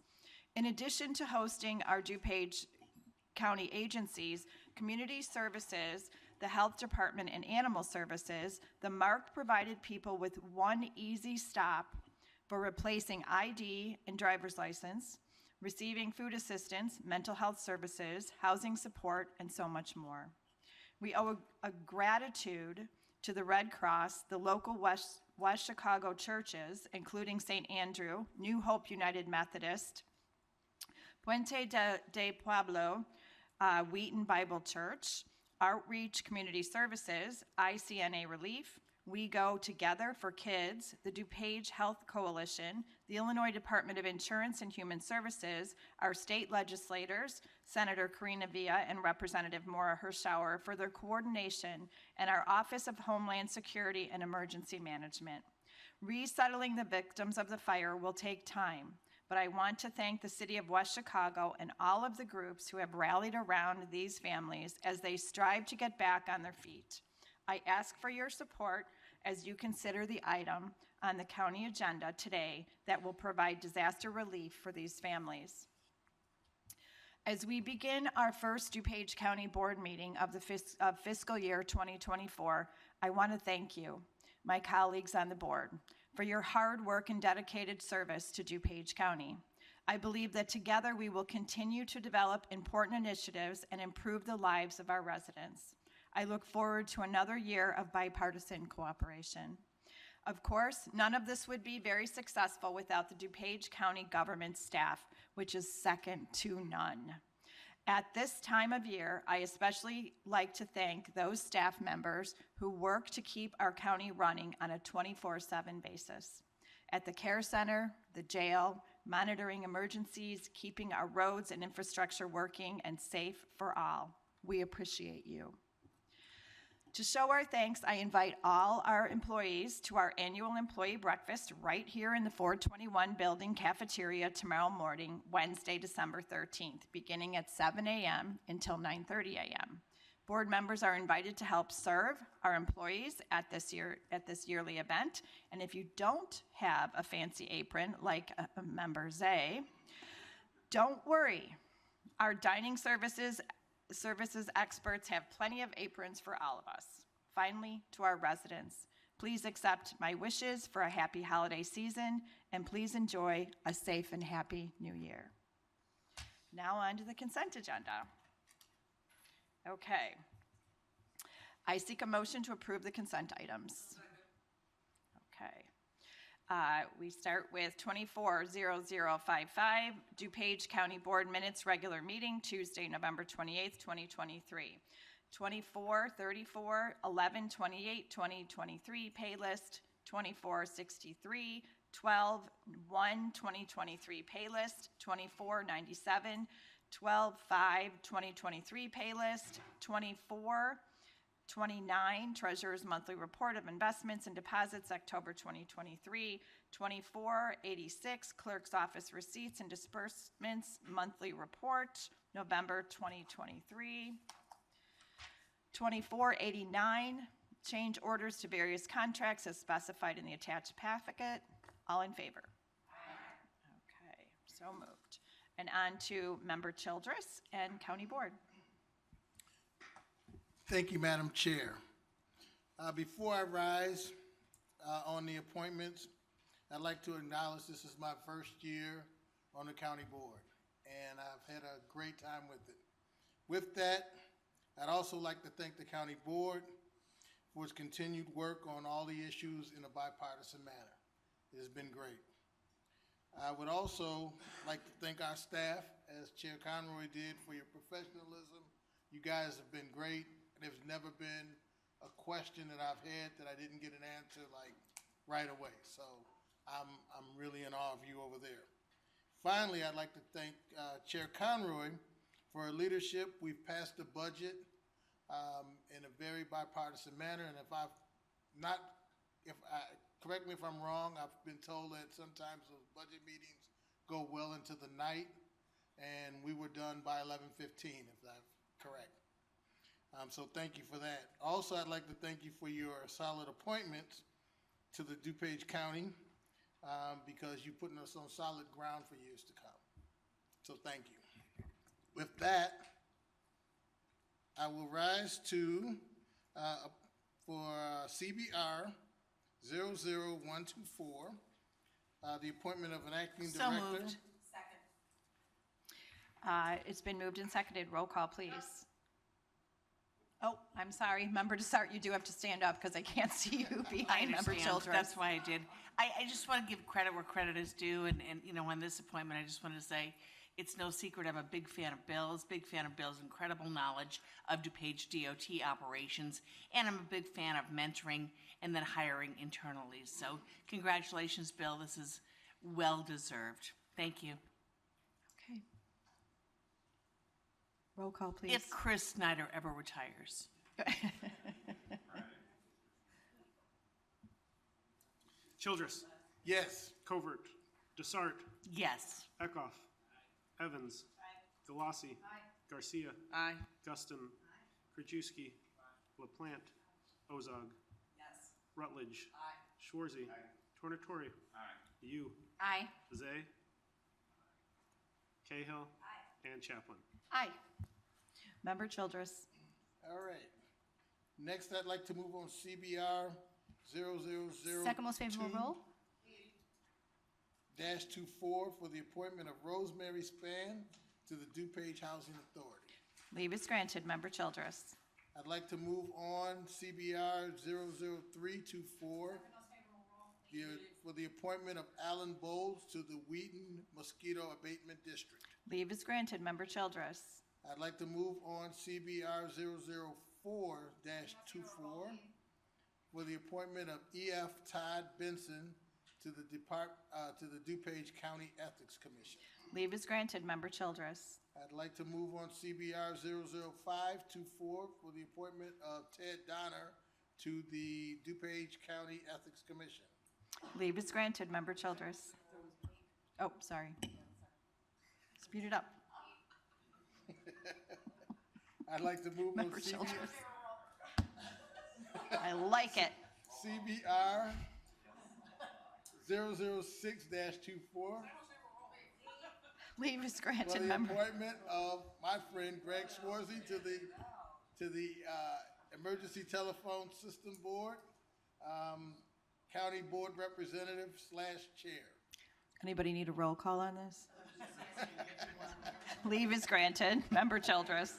Speaker 1: In addition to hosting our DuPage County agencies, Community Services, the Health Department, and Animal Services, the MARC provided people with one easy stop for replacing ID and driver's license, receiving food assistance, mental health services, housing support, and so much more. We owe a gratitude to the Red Cross, the local West Chicago churches, including St. Andrew, New Hope United Methodist, Puente de Pueblo, Wheaton Bible Church, Outreach Community Services, ICNA Relief, We Go Together for Kids, the DuPage Health Coalition, the Illinois Department of Insurance and Human Services, our state legislators, Senator Karina Villa and Representative Maura Hirschauer for their coordination, and our Office of Homeland Security and Emergency Management. Resettling the victims of the fire will take time, but I want to thank the City of West Chicago and all of the groups who have rallied around these families as they strive to get back on their feet. I ask for your support as you consider the item on the county agenda today that will provide disaster relief for these families. As we begin our first DuPage County Board meeting of fiscal year 2024, I want to thank you, my colleagues on the board, for your hard work and dedicated service to DuPage County. I believe that together we will continue to develop important initiatives and improve the lives of our residents. I look forward to another year of bipartisan cooperation. Of course, none of this would be very successful without the DuPage County government staff, which is second to none. At this time of year, I especially like to thank those staff members who work to keep our county running on a 24/7 basis. At the care center, the jail, monitoring emergencies, keeping our roads and infrastructure working and safe for all. We appreciate you. To show our thanks, I invite all our employees to our annual employee breakfast right here in the 421 building cafeteria tomorrow morning, Wednesday, December 13th, beginning at 7 a.m. until 9:30 a.m. Board members are invited to help serve our employees at this yearly event. And if you don't have a fancy apron like a member Zay, don't worry. Our dining services experts have plenty of aprons for all of us. Finally, to our residents, Please accept my wishes for a happy holiday season, and please enjoy a safe and happy new year. Now on to the consent agenda. Okay. I seek a motion to approve the consent items. Okay. We start with 240055, DuPage County Board Minutes Regular Meeting, Tuesday, November 28th, 2023. 2434, 1128, 2023 pay list, 2463, 12/1, 2023 pay list, 2497, 12/5, 2023 pay list, 2429 Treasurer's Monthly Report of Investments and Deposits, October 2023, 2486 Clerk's Office Receipts and Disbursements Monthly Report, November 2023, 2489 change orders to various contracts as specified in the attached packet. All in favor? Okay, so moved. And on to Member Childress and County Board.
Speaker 14: Thank you, Madam Chair. Before I rise on the appointments, I'd like to acknowledge this is my first year on the county board, and I've had a great time with it. With that, I'd also like to thank the county board for its continued work on all the issues in a bipartisan manner. It has been great. I would also like to thank our staff, as Chair Conroy did, for your professionalism. You guys have been great. There's never been a question that I've had that I didn't get an answer like right away. So I'm really in awe of you over there. Finally, I'd like to thank Chair Conroy for her leadership. We've passed the budget in a very bipartisan manner, and correct me if I'm wrong, I've been told that sometimes those budget meetings go well into the night, and we were done by 11:15, if that's correct. So thank you for that. Also, I'd like to thank you for your solid appointments to the DuPage County because you're putting us on solid ground for years to come. So thank you. With that, I will rise to, for CBR 00124, the appointment of an acting
Speaker 12: So
Speaker 14: director.
Speaker 12: moved.
Speaker 1: It's been moved and seconded. Roll call, please. Oh, I'm sorry. Member Desart, you do have to stand up because I can't see you behind Member Childress.
Speaker 15: That's why I did. I just want to give credit where credit is due, and you know, on this appointment, I just wanted to say, it's no secret I'm a big fan of Bill's incredible knowledge of DuPage DOT operations, and I'm a big fan of mentoring and then hiring internally. So congratulations, Bill. This is well-deserved. Thank you.
Speaker 1: Okay. Roll call, please.
Speaker 15: If Chris Snyder ever retires.
Speaker 3: Childress.
Speaker 14: Yes.
Speaker 3: Covert. Desart.
Speaker 15: Yes.
Speaker 3: Eckhoff. Evans. Galassi. Garcia.
Speaker 15: Aye.
Speaker 3: Guston. Krajewski. LaPlante. Ozog.
Speaker 12: Yes.
Speaker 3: Rutledge. Schwarzy. Tornatore. You.
Speaker 13: Aye.
Speaker 3: Zay. Cahill. And Chaplin.
Speaker 13: Aye.
Speaker 1: Member Childress.
Speaker 14: All right. Next, I'd like to move on CBR 000.
Speaker 13: Second most favorable role.
Speaker 14: -24 for the appointment of Rosemary Spann to the DuPage Housing Authority.
Speaker 1: Leave is granted. Member Childress.
Speaker 14: I'd like to move on CBR 00324 for the appointment of Alan Bowles to the Wheaton Mosquito Abatement District.
Speaker 1: Leave is granted. Member Childress.
Speaker 14: I'd like to move on CBR 004-24 for the appointment of E.F. Todd Benson to the DuPage County Ethics Commission.
Speaker 1: Leave is granted. Member Childress.
Speaker 14: I'd like to move on CBR 00524 for the appointment of Ted Donner to the DuPage County Ethics Commission.
Speaker 1: Leave is granted. Member Childress. Oh, sorry. Speed it up.
Speaker 14: I'd like to move
Speaker 1: Member
Speaker 14: on
Speaker 1: Childress. I like it.
Speaker 14: CBR 006-24
Speaker 1: Leave is
Speaker 14: for
Speaker 1: granted.
Speaker 14: the
Speaker 1: Member.
Speaker 14: appointment of my friend Greg Schwarzy to the Emergency Telephone System Board. County Board Representative / Chair.
Speaker 1: Anybody need a roll call on this? Leave is granted. Member Childress.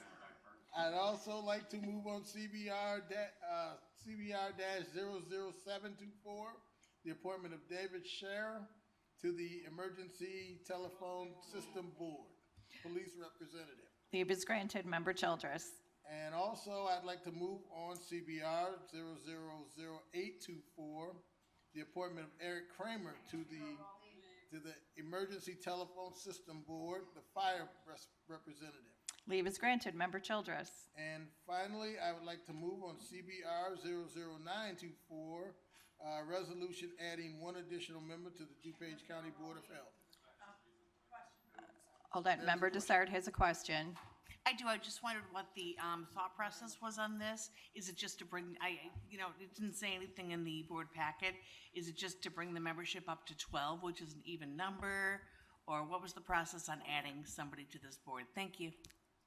Speaker 14: I'd also like to move on CBR-00724, the appointment of David Scherer to the Emergency Telephone System Board, Police Representative.
Speaker 1: Leave is granted. Member Childress.
Speaker 14: And also, I'd like to move on CBR-000824, the appointment of Eric Kramer to the Emergency Telephone System Board, the Fire Representative.
Speaker 1: Leave is granted. Member Childress.
Speaker 14: And finally, I would like to move on CBR-00924, resolution adding one additional member to the DuPage County Board of Health.
Speaker 1: Hold on. Member Dessart has a question.
Speaker 15: I do. I just wondered what the thought process was on this. Is it just to bring, it didn't say anything in the board packet. Is it just to bring the membership up to 12, which is an even number? Or what was the process on adding somebody to this board? Thank you.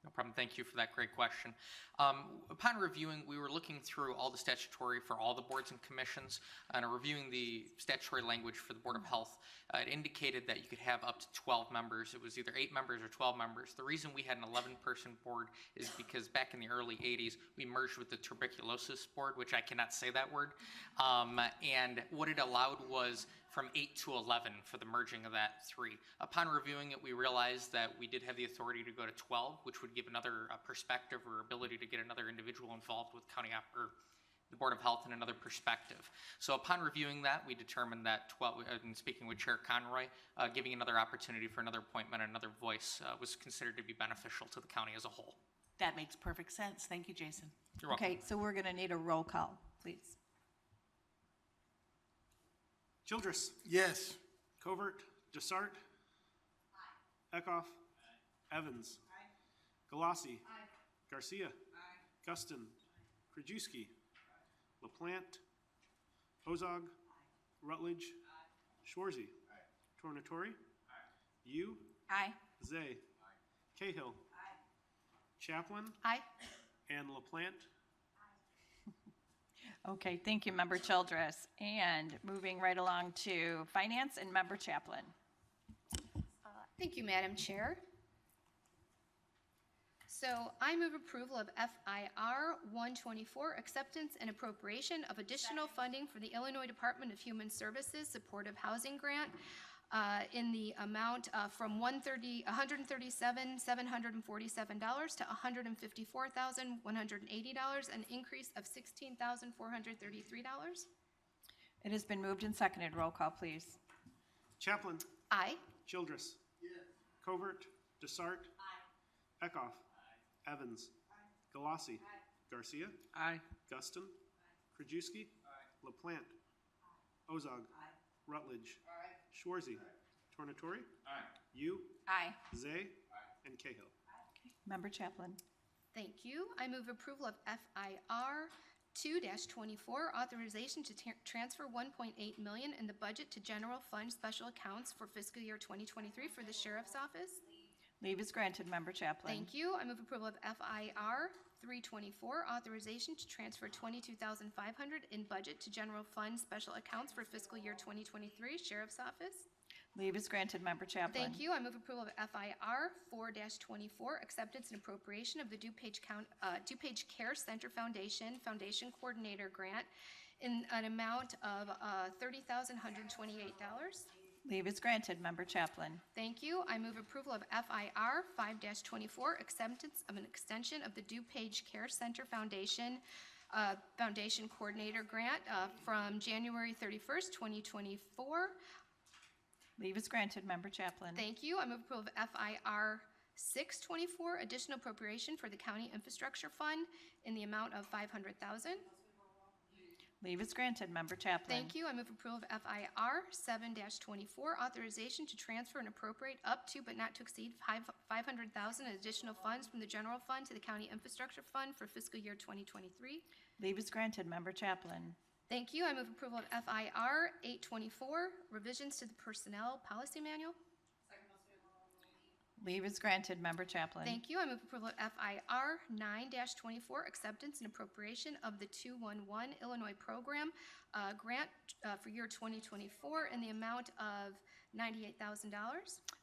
Speaker 16: No problem. Thank you for that great question. Upon reviewing, we were looking through all the statutory for all the boards and commissions and reviewing the statutory language for the Board of Health. It indicated that you could have up to 12 members. It was either 8 members or 12 members. The reason we had an 11-person board is because back in the early 80s, we merged with the tuberculosis board, which I cannot say that word. And what it allowed was from 8 to 11 for the merging of that 3. Upon reviewing it, we realized that we did have the authority to go to 12, which would give another perspective or ability to get another individual involved with or the Board of Health in another perspective. So upon reviewing that, we determined that 12, and speaking with Chair Conroy, giving another opportunity for another appointment, another voice was considered to be beneficial to the county as a whole.
Speaker 15: That makes perfect sense. Thank you, Jason.
Speaker 16: You're welcome.
Speaker 1: Okay, so we're going to need a roll call, please.
Speaker 3: Childress.
Speaker 14: Yes.
Speaker 3: Covert. Dessart. Eckhoff. Evans. Galassi. Garcia. Guston. Krajewski. LaPlante. Ozog. Rutledge. Schwarzy. Tornatori. You.
Speaker 1: Aye.
Speaker 3: Zay. Cahill. Chaplin.
Speaker 13: Aye.
Speaker 3: And LaPlante.
Speaker 1: Okay, thank you, Member Childress. And moving right along to Finance and Member Chaplin.
Speaker 13: Thank you, Madam Chair. So I move approval of FIR 124, acceptance and appropriation of additional funding for the Illinois Department of Human Services Supportive Housing Grant in the amount from $137,747 to $154,180, an increase of $16,433.
Speaker 1: It has been moved and seconded. Roll call, please.
Speaker 3: Chaplin.
Speaker 13: Aye.
Speaker 3: Childress. Covert. Dessart. Eckhoff. Evans. Galassi. Garcia. Guston. Krajewski. LaPlante. Ozog. Rutledge. Schwarzy. Tornatori. You.
Speaker 1: Aye.
Speaker 3: Zay. And Cahill.
Speaker 1: Member Chaplin.
Speaker 13: Thank you. I move approval of FIR 2-24, authorization to transfer $1.8 million in the budget to general fund special accounts for fiscal year 2023 for the Sheriff's Office.
Speaker 1: Leave is granted, Member Chaplin.
Speaker 13: Thank you. I move approval of FIR 324, authorization to transfer $22,500 in budget to general fund special accounts for fiscal year 2023, Sheriff's Office.
Speaker 1: Leave is granted, Member Chaplin.
Speaker 13: Thank you. I move approval of FIR 4-24, acceptance and appropriation of the DuPage Care Center Foundation Coordinator Grant in an amount of $30,128.
Speaker 1: Leave is granted, Member Chaplin.
Speaker 13: Thank you. I move approval of FIR 5-24, acceptance of an extension of the DuPage Care Center Foundation Coordinator Grant from January 31st, 2024.
Speaker 1: Leave is granted, Member Chaplin.
Speaker 13: Thank you. I move approval of FIR 624, additional appropriation for the County Infrastructure Fund in the amount of $500,000.
Speaker 1: Leave is granted, Member Chaplin.
Speaker 13: Thank you. I move approval of FIR 7-24, authorization to transfer and appropriate up to but not to exceed $500,000 in additional funds from the General Fund to the County Infrastructure Fund for fiscal year 2023.
Speaker 1: Leave is granted, Member Chaplin.
Speaker 13: Thank you. I move approval of FIR 824, revisions to the Personnel Policy Manual.
Speaker 1: Leave is granted. Member Chaplin.
Speaker 13: Thank you. I move approval of FIR 9-24, acceptance and appropriation of the 211 Illinois program grant for year 2024 in the amount of $98,000.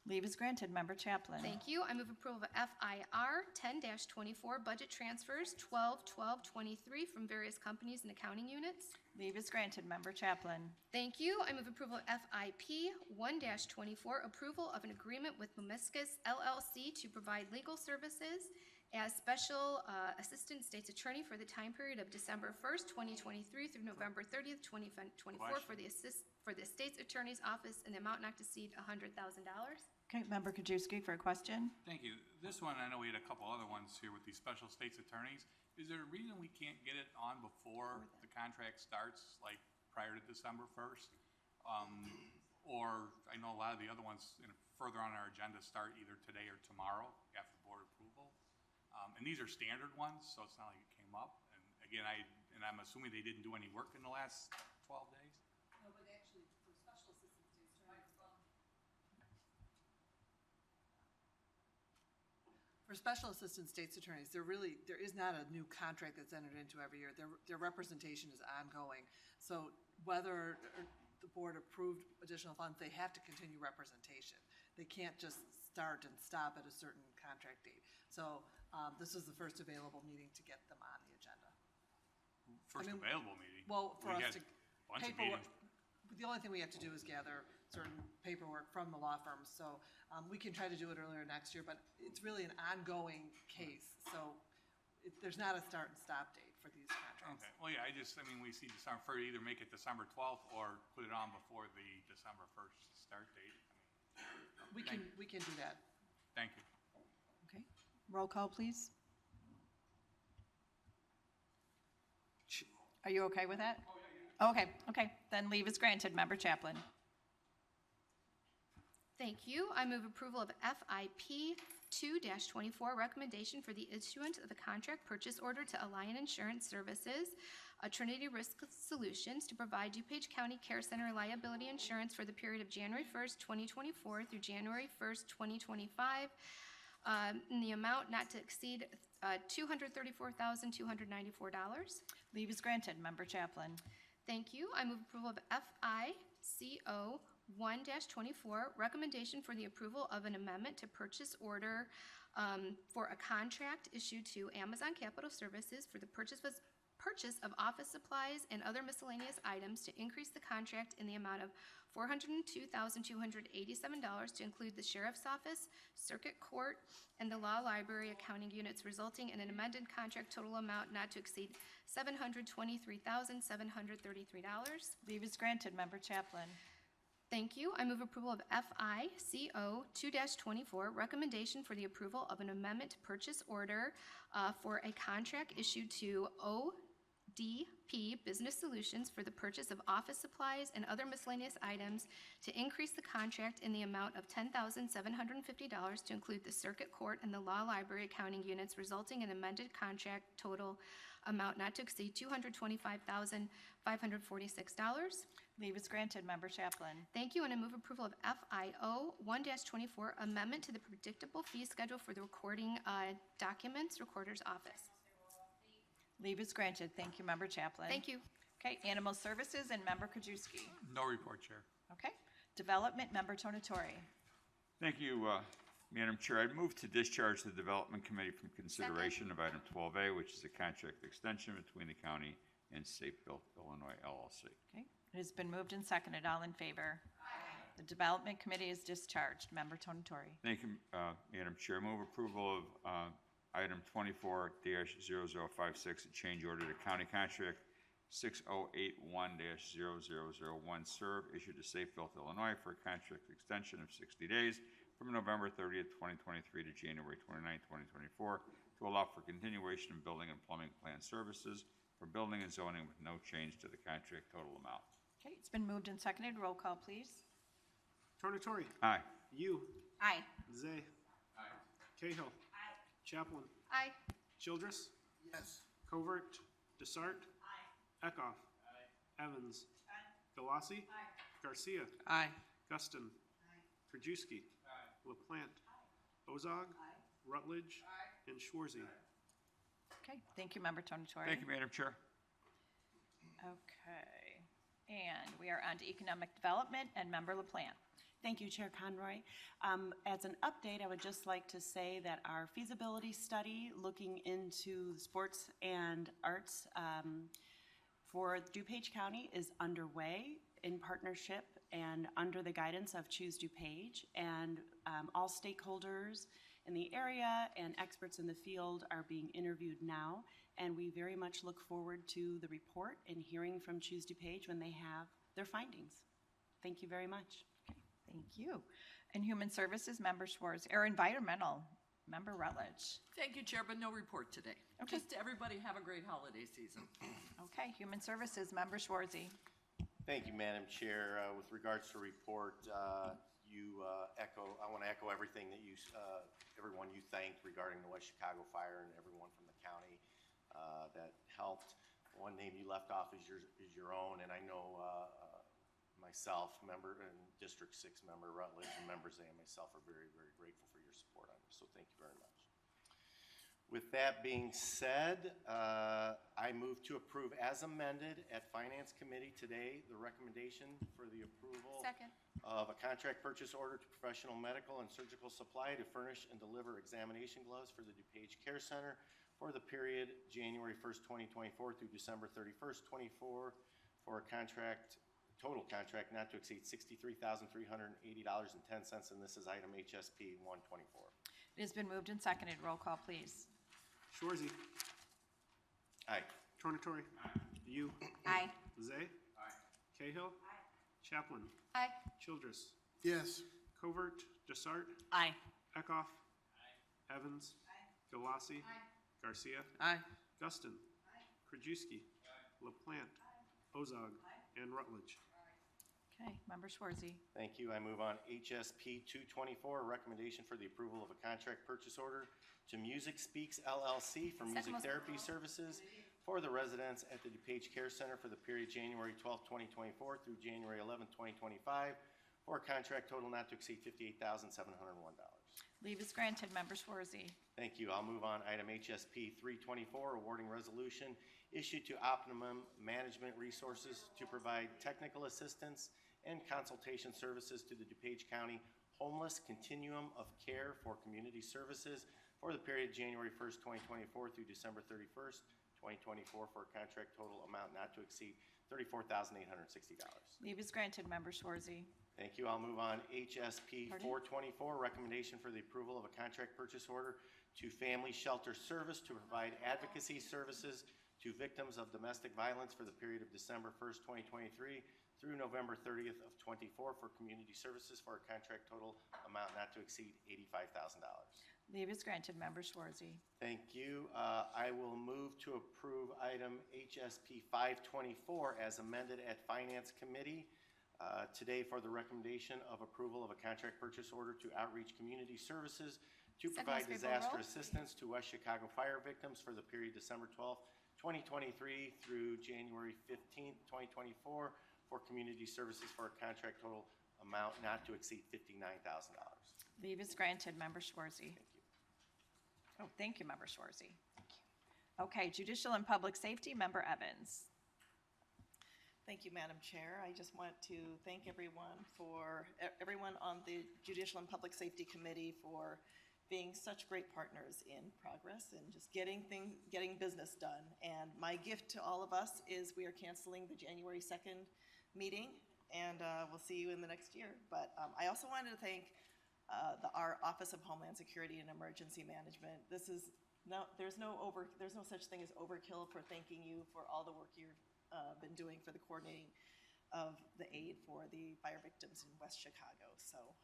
Speaker 1: Leave is granted. Member Chaplin.
Speaker 13: Thank you. I move approval of FIR 10-24, budget transfers 12-12-23 from various companies and accounting units.
Speaker 1: Leave is granted. Member Chaplin.
Speaker 13: Thank you. I move approval of FIP 1-24, approval of an agreement with Memiscus LLC to provide legal services as special assistant state's attorney for the time period of December 1st, 2023 through November 30th, 2024 for the state's attorney's office in the amount not to exceed $100,000.
Speaker 1: Okay, Member Krajewski for a question.
Speaker 9: Thank you. This one, I know we had a couple other ones here with these special state's attorneys. Is there a reason we can't get it on before the contract starts, like prior to December 1st? Or I know a lot of the other ones further on our agenda start either today or tomorrow after board approval. And these are standard ones, so it's not like it came up. And again, I'm assuming they didn't do any work in the last 12 days?
Speaker 7: No, but actually, for special assistant state's attorney. For special assistant state's attorneys, there is not a new contract that's entered into every year. Their representation is ongoing. So whether the board approved additional funds, they have to continue representation. They can't just start and stop at a certain contract date. So this is the first available meeting to get them on the agenda.
Speaker 9: Available meeting?
Speaker 7: Well, for
Speaker 9: We
Speaker 7: us
Speaker 9: had
Speaker 7: to,
Speaker 9: a bunch of
Speaker 7: paperwork,
Speaker 9: meetings.
Speaker 7: the only thing we have to do is gather certain paperwork from the law firms. So we can try to do it earlier next year, but it's really an ongoing case. So there's not a start and stop date for these contracts.
Speaker 9: Okay, well, yeah, we see December 1st, either make it December 12th or put it on before the December 1st start date.
Speaker 7: We can do that.
Speaker 9: Thank you.
Speaker 1: Okay. Roll call, please. Are you okay with that? Oh, yeah. Okay. Then leave is granted. Member Chaplin.
Speaker 13: Thank you. I move approval of FIP 2-24, recommendation for the issuance of a contract purchase order to Alliant Insurance Services, Trinity Risk Solutions, to provide DuPage County Care Center liability insurance for the period of January 1st, 2024 through January 1st, 2025, in the amount not to exceed $234,294.
Speaker 1: Leave is granted. Member Chaplin.
Speaker 13: Thank you. I move approval of FICO 1-24, recommendation for the approval of an amendment to purchase order for a contract issued to Amazon Capital Services for the purchase of office supplies and other miscellaneous items to increase the contract in the amount of $402,287 to include the Sheriff's Office, Circuit Court, and the Law Library accounting units, resulting in an amended contract total amount not to exceed $723,733.
Speaker 1: Leave is granted. Member Chaplin.
Speaker 13: Thank you. I move approval of FICO 2-24, recommendation for the approval of an amendment to purchase order for a contract issued to ODP Business Solutions for the purchase of office supplies and other miscellaneous items to increase the contract in the amount of $10,750 to include the Circuit Court and the Law Library accounting units, resulting in amended contract total amount not to exceed $225,546.
Speaker 1: Leave is granted. Member Chaplin.
Speaker 13: Thank you, and I move approval of FIO 1-24, amendment to the predictable fee schedule for the recording documents, Recorder's Office.
Speaker 1: Leave is granted. Thank you, Member Chaplin.
Speaker 13: Thank you.
Speaker 1: Okay, Animal Services and Member Krajewski.
Speaker 9: No report, Chair.
Speaker 1: Okay. Development, Member Tonatori.
Speaker 17: Thank you, Madam Chair. I'd move to discharge the Development Committee from consideration of item 12A, which is a contract extension between the county and Safe Built Illinois LLC.
Speaker 1: Okay. It has been moved and seconded. All in favor? Aye. The Development Committee is discharged. Member Tonatori.
Speaker 17: Thank you, Madam Chair. I move approval of item 24-0056, a change order to county contract 6081-0001 serve issued to Safe Built Illinois for a contract extension of 60 days from November 30th, 2023 to January 29th, 2024 to allow for continuation of building and plumbing plant services for building and zoning with no change to the contract total amount.
Speaker 1: Okay, it's been moved and seconded. Roll call, please.
Speaker 3: Tornatori.
Speaker 17: Aye.
Speaker 3: You.
Speaker 1: Aye.
Speaker 3: Zay.
Speaker 11: Aye.
Speaker 3: Cahill. Aye. Chaplin.
Speaker 13: Aye.
Speaker 3: Childress.
Speaker 14: Yes.
Speaker 3: Covert. Desart. Aye. Eckhoff.
Speaker 11: Aye.
Speaker 3: Evans. Aye. Galassi. Aye. Garcia.
Speaker 15: Aye.
Speaker 3: Guston. Aye. Krajewski.
Speaker 11: Aye.
Speaker 3: LaPlante. Ozog. Rutledge. And Schwarzy.
Speaker 1: Okay, thank you, Member Tonatore.
Speaker 17: Thank you, Madam Chair.
Speaker 1: Okay, and we are on to Economic Development and Member LaPlante.
Speaker 18: Thank you, Chair Conroy. As an update, I would just like to say that our feasibility study looking into sports and arts for DuPage County is underway in partnership and under the guidance of Choose DuPage, and all stakeholders in the area and experts in the field are being interviewed now, and we very much look forward to the report and hearing from Choose DuPage when they have their findings. Thank you very much.
Speaker 1: Thank you. And Human Services, Member Schwartz, or Environmental, Member Rutledge.
Speaker 19: Thank you, Chair, but no report today.
Speaker 1: Okay.
Speaker 19: Just everybody have a great holiday season.
Speaker 1: Okay, Human Services, Member Schwarzy.
Speaker 20: Thank you, Madam Chair. With regards to report, I want to echo everything that everyone you thanked regarding the West Chicago fire and everyone from the county that helped. One name you left off is your own, and I know myself, member and District 6 member Rutledge, and members A and myself are very, very grateful for your support on this, so thank you very much. With that being said, I move to approve as amended at Finance Committee today the recommendation for the approval
Speaker 13: Second.
Speaker 20: of a contract purchase order to Professional Medical and Surgical Supply to furnish and deliver examination gloves for the DuPage Care Center for the period January 1st, 2024 through December 31st, 2024 for a total contract not to exceed $63,380.10, and this is item HSP 124.
Speaker 1: It has been moved and seconded. Roll call, please.
Speaker 3: Schwarzy.
Speaker 20: Aye.
Speaker 3: Tornatore. You.
Speaker 12: Aye.
Speaker 3: Zay. Cahill. Chaplin.
Speaker 13: Aye.
Speaker 3: Childress.
Speaker 14: Yes.
Speaker 3: Covert. Desart.
Speaker 15: Aye.
Speaker 3: Eckhoff. Evans. Galassi. Garcia.
Speaker 15: Aye.
Speaker 3: Guston. Krajewski. LaPlante. Ozog. And Rutledge.
Speaker 1: Okay, Member Schwarzy.
Speaker 20: Thank you. I move on HSP 224, a recommendation for the approval of a contract purchase order to Music Speaks LLC for music therapy services for the residents at the DuPage Care Center for the period January 12, 2024 through January 11, 2025 for a contract total not to exceed $58,701.
Speaker 1: Leave is granted. Member Schwarzy.
Speaker 20: Thank you. I'll move on item HSP 324, awarding resolution issued to Optimum Management Resources to provide technical assistance and consultation services to the DuPage County Homeless Continuum of Care for Community Services for the period January 1st, 2024 through December 31st, 2024 for a contract total amount not to exceed $34,860.
Speaker 1: Leave is granted. Member Schwarzy.
Speaker 20: Thank you. I'll move on HSP 424, recommendation for the approval of a contract purchase order to Family Shelter Service to provide advocacy services to victims of domestic violence for the period of December 1st, 2023 through November 30th of 24 for community services for a contract total amount not to exceed $85,000.
Speaker 1: Leave is granted. Member Schwarzy.
Speaker 20: Thank you. I will move to approve item HSP 524 as amended at Finance Committee today for the recommendation of approval of a contract purchase order to Outreach Community Services to provide disaster assistance to West Chicago fire victims for the period December 12th, 2023 through January 15th, 2024 for community services for a contract total amount not to exceed $59,000.
Speaker 1: Leave is granted. Member Schwarzy. Thank you. Oh, thank you, Member Schwarzy. Thank you. Okay, Judicial and Public Safety, Member Evans.
Speaker 21: Thank you, Madam Chair. I just want to thank everyone on the Judicial and Public Safety Committee for being such great partners in progress and just getting business done. And my gift to all of us is we are canceling the January 2nd meeting, and we'll see you in the next year. But I also wanted to thank our Office of Homeland Security and Emergency Management. There's no such thing as overkill for thanking you for all the work you've been doing for the coordinating of the aid for the fire victims in West Chicago. So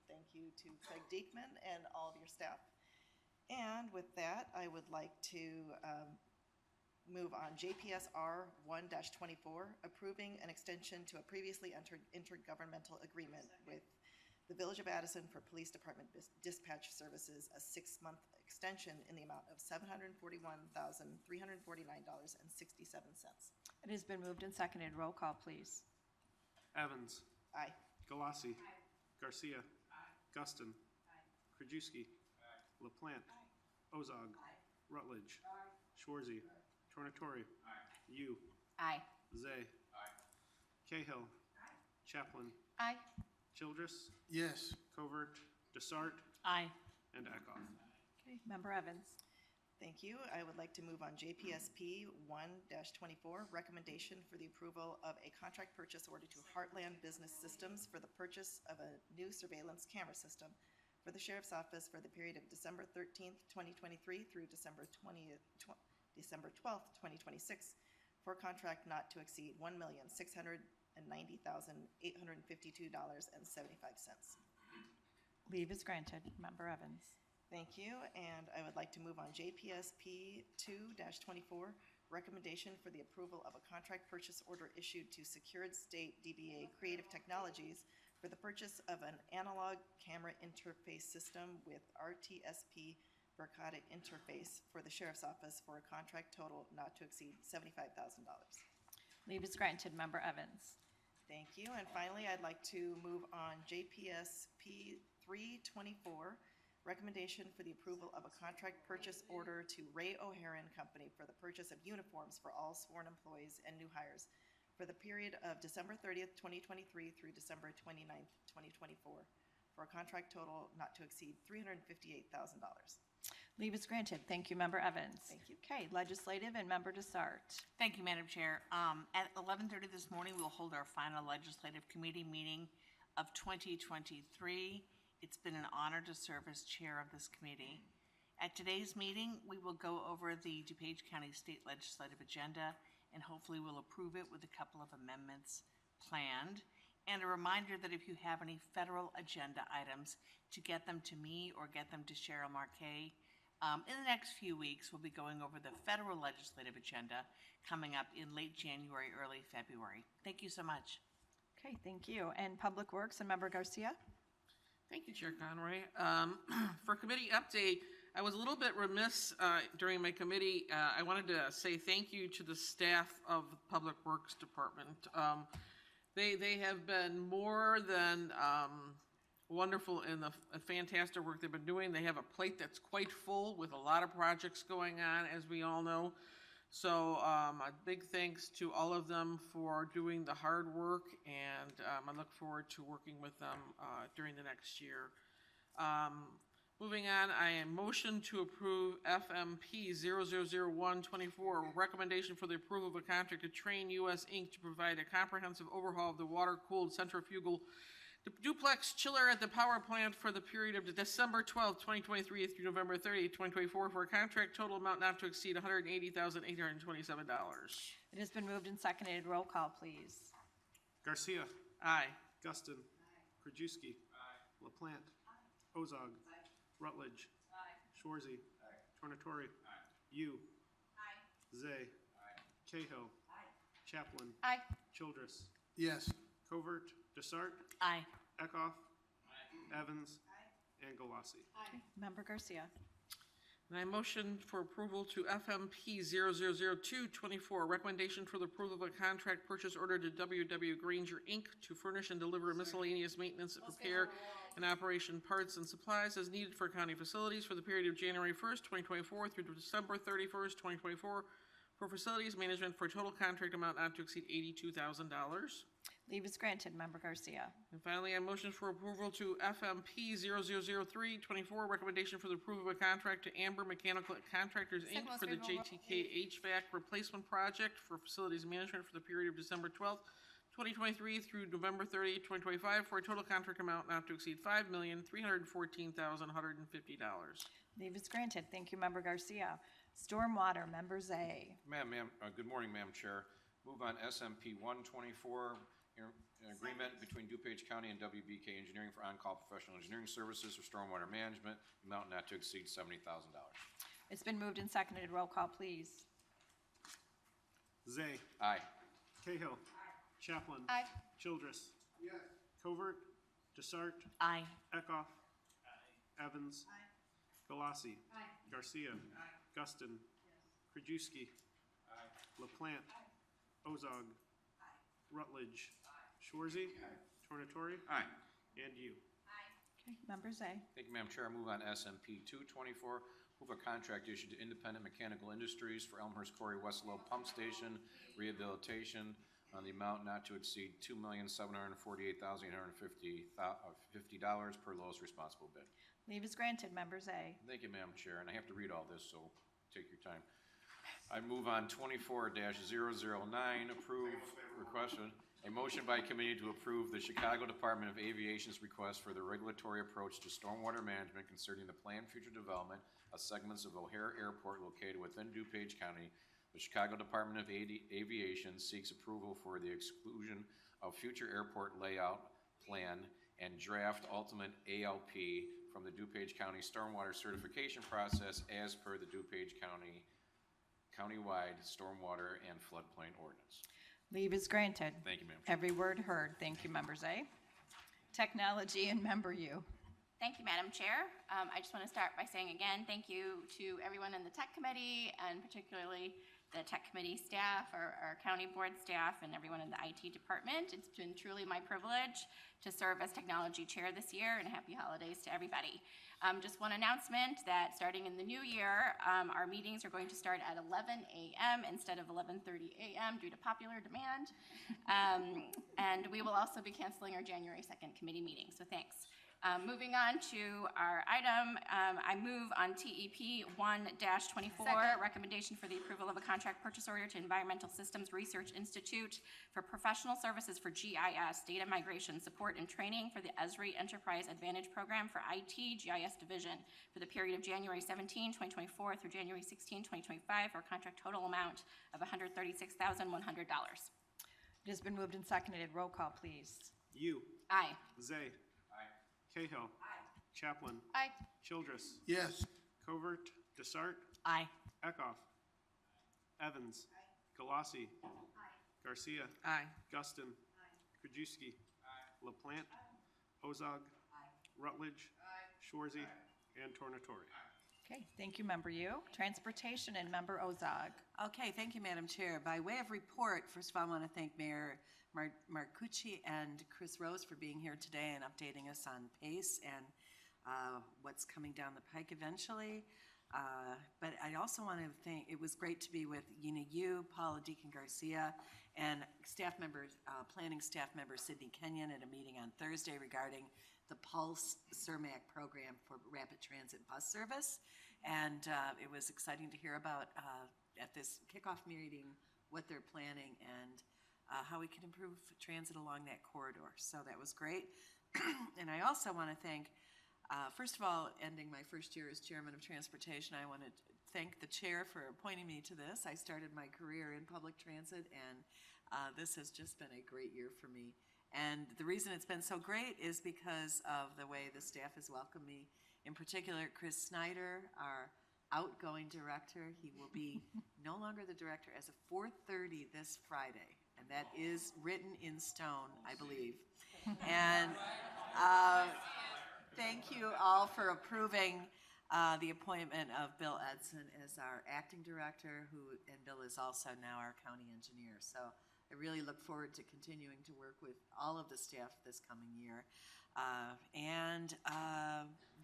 Speaker 21: thank you to Craig Diekman and all of your staff. And with that, I would like to move on JPSR 1-24, approving an extension to a previously entered intergovernmental agreement with the Village of Addison for Police Department dispatch services, a 6-month extension in the amount of $741,349.67.
Speaker 1: It has been moved and seconded. Roll call, please.
Speaker 3: Evans.
Speaker 21: Aye.
Speaker 3: Galassi. Garcia. Guston. Krajewski. LaPlante. Ozog. Rutledge. Schwarzy. Tornatori. You.
Speaker 8: Aye.
Speaker 3: Zay. Cahill. Chaplin.
Speaker 8: Aye.
Speaker 3: Childress.
Speaker 14: Yes.
Speaker 3: Covert. Desart.
Speaker 15: Aye.
Speaker 3: And Eckhoff.
Speaker 1: Okay, Member Evans.
Speaker 21: Thank you. I would like to move on JPSP 1-24, recommendation for the approval of a contract purchase order to Heartland Business Systems for the purchase of a new surveillance camera system for the Sheriff's Office for the period of December 13th, 2023 through December 12th, 2026, for a contract not to exceed $1,690,852.75.
Speaker 1: Leave is granted. Member Evans.
Speaker 21: Thank you, and I would like to move on JPSP 2-24, recommendation for the approval of a contract purchase order issued to Secured State DBA Creative Technologies for the purchase of an analog camera interface system with RTSP Verkada interface for the Sheriff's Office for a contract total not to exceed $75,000.
Speaker 1: Leave is granted. Member Evans.
Speaker 21: Thank you, and finally, I'd like to move on JPSP 3-24, recommendation for the approval of a contract purchase order to Ray O'Hara and Company for the purchase of uniforms for all sworn employees and new hires for the period of December 30th, 2023 through December 29th, 2024, for a contract total not to exceed $358,000.
Speaker 1: Leave is granted. Thank you, Member Evans.
Speaker 21: Thank you.
Speaker 1: Okay, Legislative and Member Desart.
Speaker 15: Thank you, Madam Chair. At 11:30 this morning, we'll hold our final Legislative Committee meeting of 2023. It's been an honor to serve as chair of this committee. At today's meeting, we will go over the DuPage County State Legislative Agenda, and hopefully we'll approve it with a couple of amendments planned. And a reminder that if you have any federal agenda items, to get them to me or get them to Cheryl Marquet. In the next few weeks, we'll be going over the federal legislative agenda coming up in late January, early February. Thank you so much.
Speaker 1: Okay, thank you. And Public Works and Member Garcia.
Speaker 2: Thank you, Chair Conroy. For committee update, I was a little bit remiss during my committee. I wanted to say thank you to the staff of the Public Works Department. They have been more than wonderful in the fantastic work they've been doing. They have a plate that's quite full with a lot of projects going on, as we all know. So a big thanks to all of them for doing the hard work, and I look forward to working with them during the next year. Moving on, I motion to approve FMP 000124, recommendation for the approval of a contract to Train US Inc. to provide a comprehensive overhaul of the water-cooled centrifugal duplex chiller at the power plant for the period of December 12, 2023 through November 30, 2024 for a contract total amount not to exceed $180,827.
Speaker 1: It has been moved and seconded. Roll call, please.
Speaker 3: Garcia.
Speaker 2: Aye.
Speaker 3: Guston. Krajewski. LaPlante. Ozog. Rutledge. Schwarzy. Tornatori. You. Zay. Cahill. Chaplin.
Speaker 8: Aye.
Speaker 3: Childress.
Speaker 14: Yes.
Speaker 3: Covert. Desart.
Speaker 15: Aye.
Speaker 3: Eckhoff. Evans. And Galassi.
Speaker 1: Member Garcia.
Speaker 2: And I motion for approval to FMP 000224, recommendation for the approval of a contract purchase order to WW Granger Inc. to furnish and deliver miscellaneous maintenance, repair, and operation parts and supplies as needed for county facilities for the period of January 1st, 2024 through December 31st, 2024 for facilities management for a total contract amount not to exceed $82,000.
Speaker 1: Leave is granted. Member Garcia.
Speaker 2: And finally, I motion for approval to FMP 000324, recommendation for the approval of a contract to Amber Mechanical Contractors, Inc. for the JTK HVAC replacement project for facilities management for the period of December 12th, 2023 through November 30th, 2025 for a total contract amount not to exceed $5,314,150.
Speaker 1: Leave is granted. Thank you, Member Garcia. Stormwater, Member Zay.
Speaker 11: Good morning, Madam Chair. Move on SMP 124, an agreement between DuPage County and WBK Engineering for on-call professional engineering services for stormwater management, amount not to exceed $70,000.
Speaker 1: It's been moved and seconded. Roll call, please.
Speaker 3: Zay.
Speaker 11: Aye.
Speaker 3: Cahill. Chaplin.
Speaker 8: Aye.
Speaker 3: Childress. Covert. Desart.
Speaker 15: Aye.
Speaker 3: Eckhoff. Evans. Galassi. Garcia. Guston. Krajewski. LaPlante. Ozog. Rutledge. Schwarzy. Tornatori.
Speaker 17: Aye.
Speaker 3: And you.
Speaker 1: Member Zay.
Speaker 11: Thank you, Madam Chair. I move on SMP 224, move a contract issued to Independent Mechanical Industries for Elmhurst Quarry West Low Pump Station rehabilitation on the amount not to exceed $2,748,850 per lowest responsible bid.
Speaker 1: Leave is granted. Member Zay.
Speaker 11: Thank you, Madam Chair, and I have to read all this, so take your time. I move on 24-009, approve requested. A motion by committee to approve the Chicago Department of Aviation's request for the regulatory approach to stormwater management concerning the planned future development of segments of O'Hare Airport located within DuPage County. The Chicago Department of Aviation seeks approval for the exclusion of future airport layout plan and draft ultimate ALP from the DuPage County stormwater certification process as per the DuPage County countywide stormwater and floodplain ordinance.
Speaker 1: Leave is granted.
Speaker 11: Thank you, Madam Chair.
Speaker 1: Every word heard. Thank you, Member Zay. Technology and Member U.
Speaker 4: Thank you, Madam Chair. I just want to start by saying again, thank you to everyone in the Tech Committee and particularly the Tech Committee staff, our county board staff, and everyone in the IT department. It's been truly my privilege to serve as technology chair this year, and happy holidays to everybody. Just one announcement that starting in the new year, our meetings are going to start at 11 a.m. instead of 11:30 a.m. due to popular demand. And we will also be canceling our January 2nd committee meeting, so thanks. Moving on to our item, I move on TEP 1-24, recommendation for the approval of a contract purchase order to Environmental Systems Research Institute for professional services for GIS, data migration, support, and training for the Esri Enterprise Advantage Program for IT GIS Division for the period of January 17, 2024 through January 16, 2025 for a contract total amount of $136,100.
Speaker 1: It has been moved and seconded. Roll call, please.
Speaker 3: You.
Speaker 4: Aye.
Speaker 3: Zay. Cahill. Chaplin.
Speaker 4: Aye.
Speaker 3: Childress.
Speaker 14: Yes.
Speaker 3: Covert. Desart.
Speaker 15: Aye.
Speaker 3: Eckhoff. Evans. Galassi. Garcia.
Speaker 7: Aye.
Speaker 3: Guston. Krajewski. LaPlante. Ozog. Rutledge. Shorzy. And Tornatore.
Speaker 1: Okay, thank you, Member U. Transportation and Member Ozog.
Speaker 7: Okay, thank you, Madam Chair. By way of report, first of all, I want to thank Mayor Marcucci and Chris Rose for being here today and updating us on PACE and what's coming down the pike eventually. But I also want to thank, it was great to be with Yina Yu, Paula Deacon Garcia, and staff members, planning staff member Sydney Kenyon at a meeting on Thursday regarding the Pulse CERMAC program for rapid transit bus service. And it was exciting to hear about at this kickoff meeting what they're planning and how we can improve transit along that corridor. So that was great. And I also want to thank, first of all, ending my first year as chairman of transportation, I want to thank the chair for appointing me to this. I started my career in public transit, and this has just been a great year for me. And the reason it's been so great is because of the way the staff has welcomed me. In particular, Chris Snyder, our outgoing director. He will be no longer the director as of 4:30 this Friday. And that is written in stone, I believe. And thank you all for approving the appointment of Bill Edson as our acting director, and Bill is also now our county engineer. So I really look forward to continuing to work with all of the staff this coming year.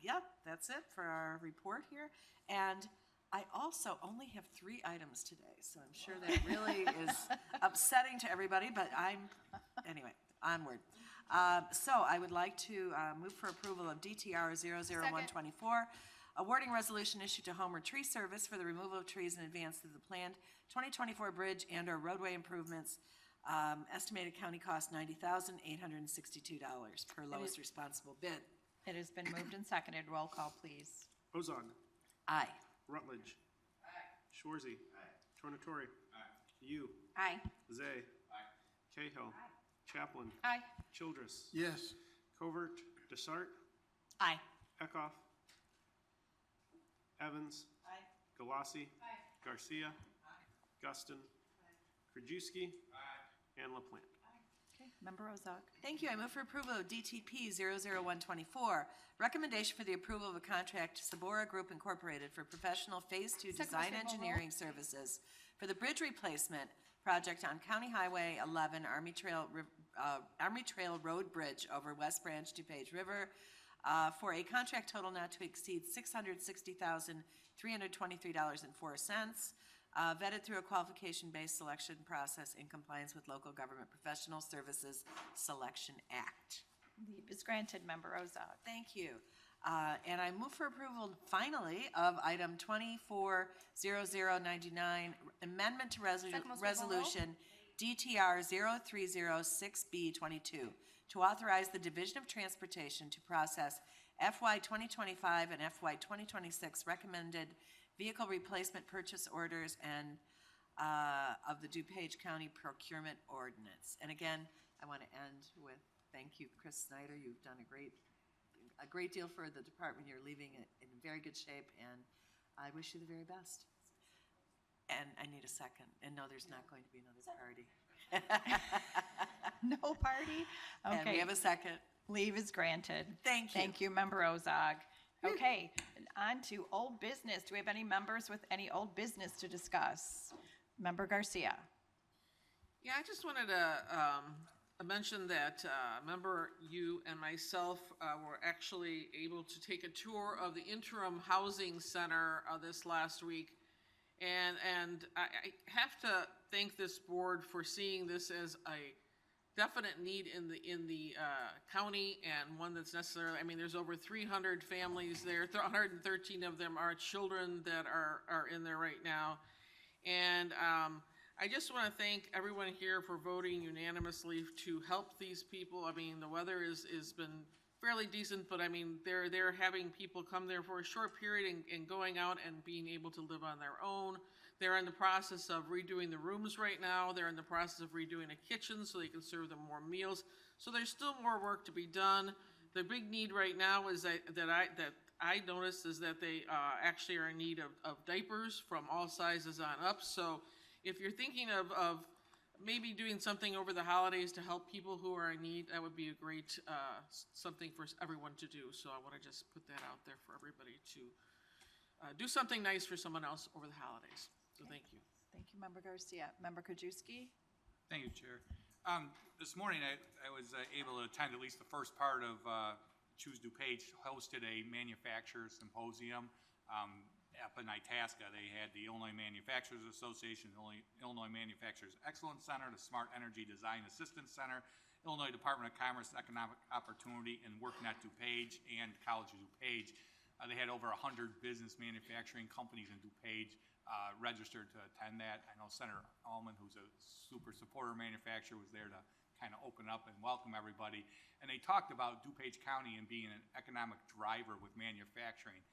Speaker 7: Yeah, that's it for our report here. And I also only have 3 items today, so I'm sure that really is upsetting to everybody, but anyway, onward. So I would like to move for approval of DTR 00124, awarding resolution issued to Homer Tree Service for the removal of trees in advance of the planned 2024 bridge and/or roadway improvements. Estimated county cost $90,862 per lowest responsible bid.
Speaker 1: It has been moved and seconded. Roll call, please.
Speaker 3: Ozog.
Speaker 7: Aye.
Speaker 3: Rutledge. Shorzy. Tornatore. You.
Speaker 4: Aye.
Speaker 3: Zay. Cahill. Chaplin.
Speaker 4: Aye.
Speaker 3: Childress.
Speaker 14: Yes.
Speaker 3: Covert. Desart.
Speaker 15: Aye.
Speaker 3: Eckhoff. Evans. Galassi. Garcia. Guston. Krajewski. And LaPlante.
Speaker 1: Okay, Member Ozog.
Speaker 7: Thank you. I move for approval of DTP 00124, recommendation for the approval of a contract to Sabora Group Incorporated for professional Phase 2 design engineering services for the bridge replacement project on County Highway 11 Army Trail Road Bridge over West Branch DuPage River.
Speaker 15: for a contract total not to exceed $660,323.04, vetted through a qualification-based selection process in compliance with Local Government Professional Services Selection Act.
Speaker 1: Leave is granted, Member Ozog.
Speaker 15: Thank you. And I move for approval, finally, of item 240099, amendment to resolution DTR 0306B22, to authorize the Division of Transportation to process FY 2025 and FY 2026 recommended vehicle replacement purchase orders and of the DuPage County Procurement Ordinance. And again, I want to end with thank you, Chris Snyder. You've done a great deal for the department. You're leaving it in very good shape, and I wish you the very best. And I need a second. And no, there's not going to be another party.
Speaker 1: No party? Okay.
Speaker 15: And we have a second.
Speaker 1: Leave is granted.
Speaker 15: Thank you.
Speaker 1: Thank you, Member Ozog. Okay, and on to old business. Do we have any members with any old business to discuss? Member Garcia.
Speaker 2: Yeah, I just wanted to mention that member, you and myself were actually able to take a tour of the interim housing center this last week. And I have to thank this board for seeing this as a definite need in the county, and one that's necessary. I mean, there's over 300 families there. 113 of them are children that are in there right now. And I just want to thank everyone here for voting unanimously to help these people. I mean, the weather is been fairly decent, but I mean, they're having people come there for a short period and going out and being able to live on their own. They're in the process of redoing the rooms right now. They're in the process of redoing a kitchen so they can serve them more meals. So there's still more work to be done. The big need right now is that I noticed is that they actually are in need of diapers from all sizes on up. So if you're thinking of maybe doing something over the holidays to help people who are in need, that would be a great something for everyone to do. So I want to just put that out there for everybody to do something nice for someone else over the holidays. So thank you.
Speaker 1: Thank you, Member Garcia. Member Krajewski?
Speaker 9: Thank you, Chair. This morning, I was able to attend at least the first part of Choose DuPage hosted a manufacturers symposium up in Itasca. They had the Illinois Manufacturers Association, the Illinois Manufacturers Excellence Center, the Smart Energy Design Assistance Center, Illinois Department of Commerce Economic Opportunity, and WorkNet DuPage and College of DuPage. They had over 100 business manufacturing companies in DuPage registered to attend that. I know Senator Allman, who's a super supporter manufacturer, was there to kind of open up and welcome everybody. And they talked about DuPage County and being an economic driver with manufacturing.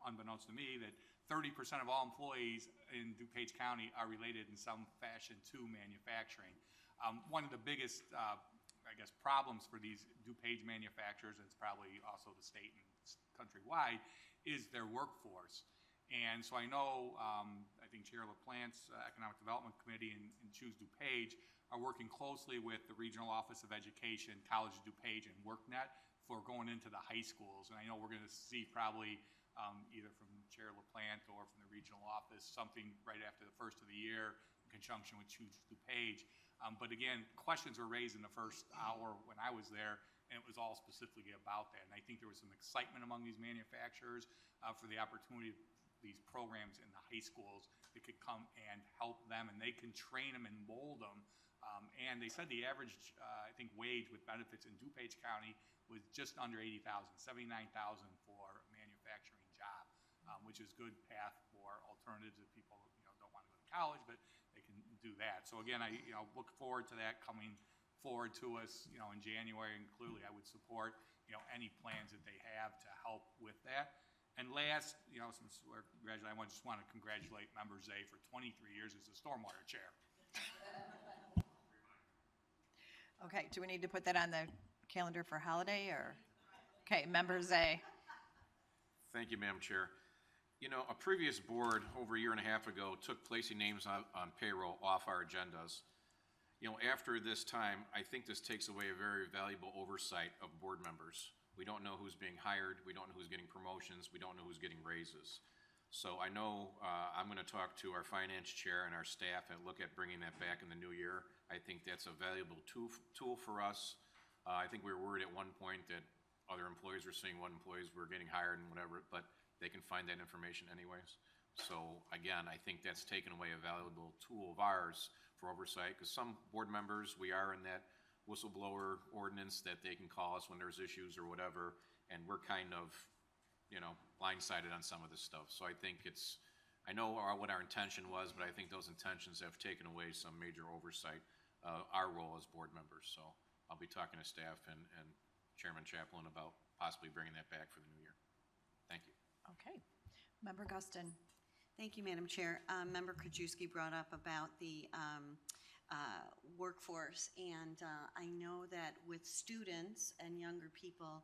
Speaker 9: Unbeknownst to me, that 30% of all employees in DuPage County are related in some fashion to manufacturing. One of the biggest, I guess, problems for these DuPage manufacturers, and it's probably also the state and countrywide, is their workforce. And so I know, I think Chair LaPlante's Economic Development Committee and Choose DuPage are working closely with the Regional Office of Education, College of DuPage, and WorkNet for going into the high schools. And I know we're going to see probably either from Chair LaPlante or from the regional office something right after the first of the year in conjunction with Choose DuPage. But again, questions were raised in the first hour when I was there, and it was all specifically about that. And I think there was some excitement among these manufacturers for the opportunity of these programs in the high schools that could come and help them, and they can train them and mold them. And they said the average, I think, wage with benefits in DuPage County was just under $80,000, $79,000 for a manufacturing job, which is good path for alternatives if people don't want to go to college, but they can do that. So again, I look forward to that coming forward to us in January, and clearly I would support any plans that they have to help with that. And last, since we're congratulating, I just want to congratulate Member Zay for 23 years as the Stormwater Chair.
Speaker 1: Okay, do we need to put that on the calendar for holiday, or? Okay, Member Zay.
Speaker 11: Thank you, Madam Chair. A previous board over a year and a half ago took placing names on payroll off our agendas. After this time, I think this takes away a very valuable oversight of board members. We don't know who's being hired. We don't know who's getting promotions. We don't know who's getting raises. So I know I'm going to talk to our finance chair and our staff and look at bringing that back in the new year. I think that's a valuable tool for us. I think we were worried at one point that other employees were seeing what employees were getting hired and whatever, but they can find that information anyways. So again, I think that's taken away a valuable tool of ours for oversight, because some board members, we are in that whistleblower ordinance that they can call us when there's issues or whatever, and we're kind of, blindsided on some of this stuff. So I think I know what our intention was, but I think those intentions have taken away some major oversight, our role as board members. So I'll be talking to staff and Chairman Chaplin about possibly bringing that back for the new year. Thank you.
Speaker 1: Okay. Member Guston.
Speaker 12: Thank you, Madam Chair. Member Krajewski brought up about the workforce, and I know that with students and younger people,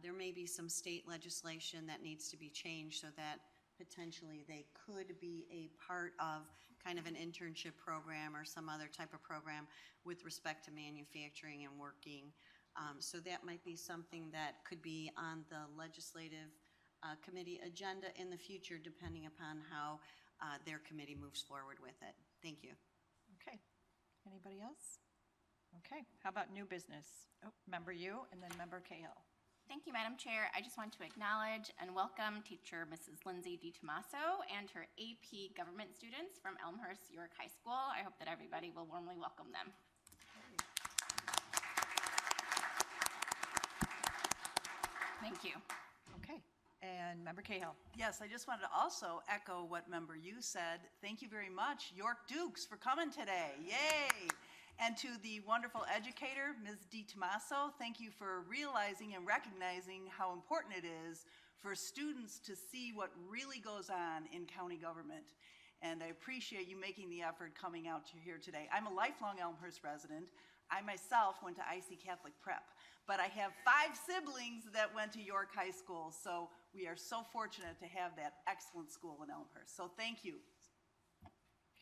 Speaker 12: there may be some state legislation that needs to be changed so that potentially they could be a part of kind of an internship program or some other type of program with respect to manufacturing and working. So that might be something that could be on the legislative committee agenda in the future, depending upon how their committee moves forward with it. Thank you.
Speaker 1: Okay. Anybody else? Okay. How about new business? Oh, Member Yu and then Member Cahill.
Speaker 4: Thank you, Madam Chair. I just want to acknowledge and welcome teacher Mrs. Lindsay DiTomaso and her AP government students from Elmhurst York High School. I hope that everybody will warmly welcome them. Thank you.
Speaker 1: Okay. And Member Cahill.
Speaker 6: Yes, I just wanted to also echo what Member Yu said. Thank you very much, York Dukes, for coming today. Yay! And to the wonderful educator, Ms. DiTomaso, thank you for realizing and recognizing how important it is for students to see what really goes on in county government. And I appreciate you making the effort coming out to here today. I'm a lifelong Elmhurst resident. I myself went to IC Catholic Prep, but I have 5 siblings that went to York High School, so we are so fortunate to have that excellent school in Elmhurst. So thank you.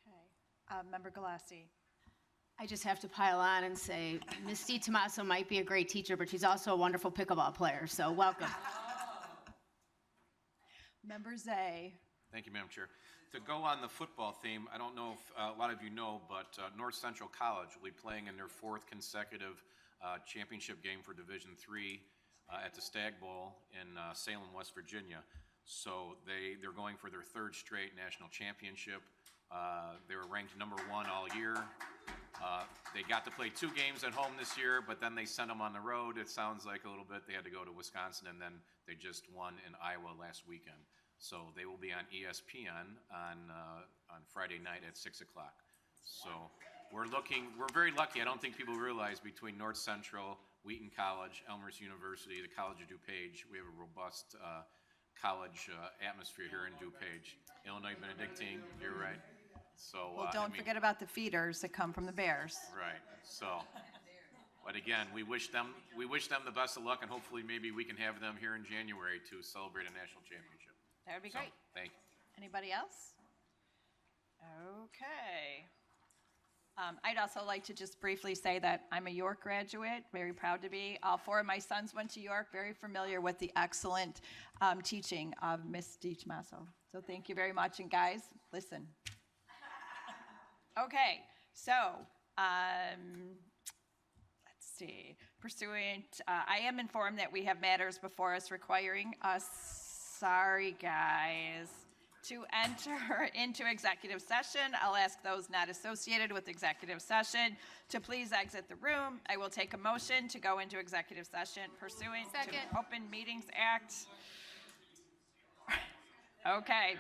Speaker 1: Okay. Member Galassi.
Speaker 8: I just have to pile on and say, Ms. DiTomaso might be a great teacher, but she's also a wonderful pickleball player, so welcome.
Speaker 1: Member Zay.
Speaker 11: Thank you, Madam Chair. To go on the football theme, I don't know if a lot of you know, but North Central College will be playing in their 4th consecutive championship game for Division III at the Stag Bowl in Salem, West Virginia. So they're going for their 3rd straight national championship. They were ranked #1 all year. They got to play 2 games at home this year, but then they sent them on the road. It sounds like a little bit. They had to go to Wisconsin, and then they just won in Iowa last weekend. So they will be on ESPN on Friday night at 6 o'clock. So we're very lucky. I don't think people realize between North Central, Wheaton College, Elmhurst University, the College of DuPage, we have a robust college atmosphere here in DuPage. Illinois Benedictine, you're right. So,
Speaker 1: Well, don't forget about the feeders that come from the Bears.
Speaker 11: Right. So, but again, we wish them the best of luck, and hopefully maybe we can have them here in January to celebrate a national championship.
Speaker 1: That would be
Speaker 11: So,
Speaker 1: great.
Speaker 11: Thank you.
Speaker 1: Anybody else? Okay. I'd also like to just briefly say that I'm a York graduate, very proud to be. All 4 of my sons went to York, very familiar with the excellent teaching of Miss DiTomaso. So thank you very much. And guys, listen. Okay, so let's see. Pursuant, I am informed that we have matters before us requiring us, sorry guys, to enter into executive session. I'll ask those not associated with executive session to please exit the room. I will take a motion to go into executive session pursuant to the Open Meetings Act. Okay.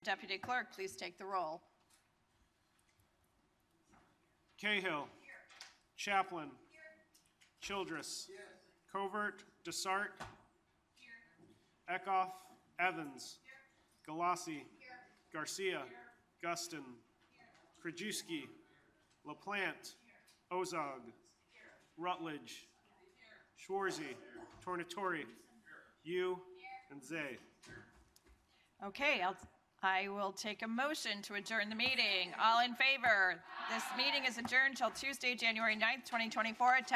Speaker 1: Deputy Clerk, please take the roll.
Speaker 3: Cahill. Chaplin. Childress. Covert. Desart. Eckhoff. Evans. Galassi. Garcia. Guston. Krajewski. LaPlante. Ozog. Rutledge. Schwarzy. Tornatori. Yu. And Zay.
Speaker 1: Okay, I will take a motion to adjourn the meeting. All in favor? This meeting is adjourned till Tuesday, January 9th, 2024 at 10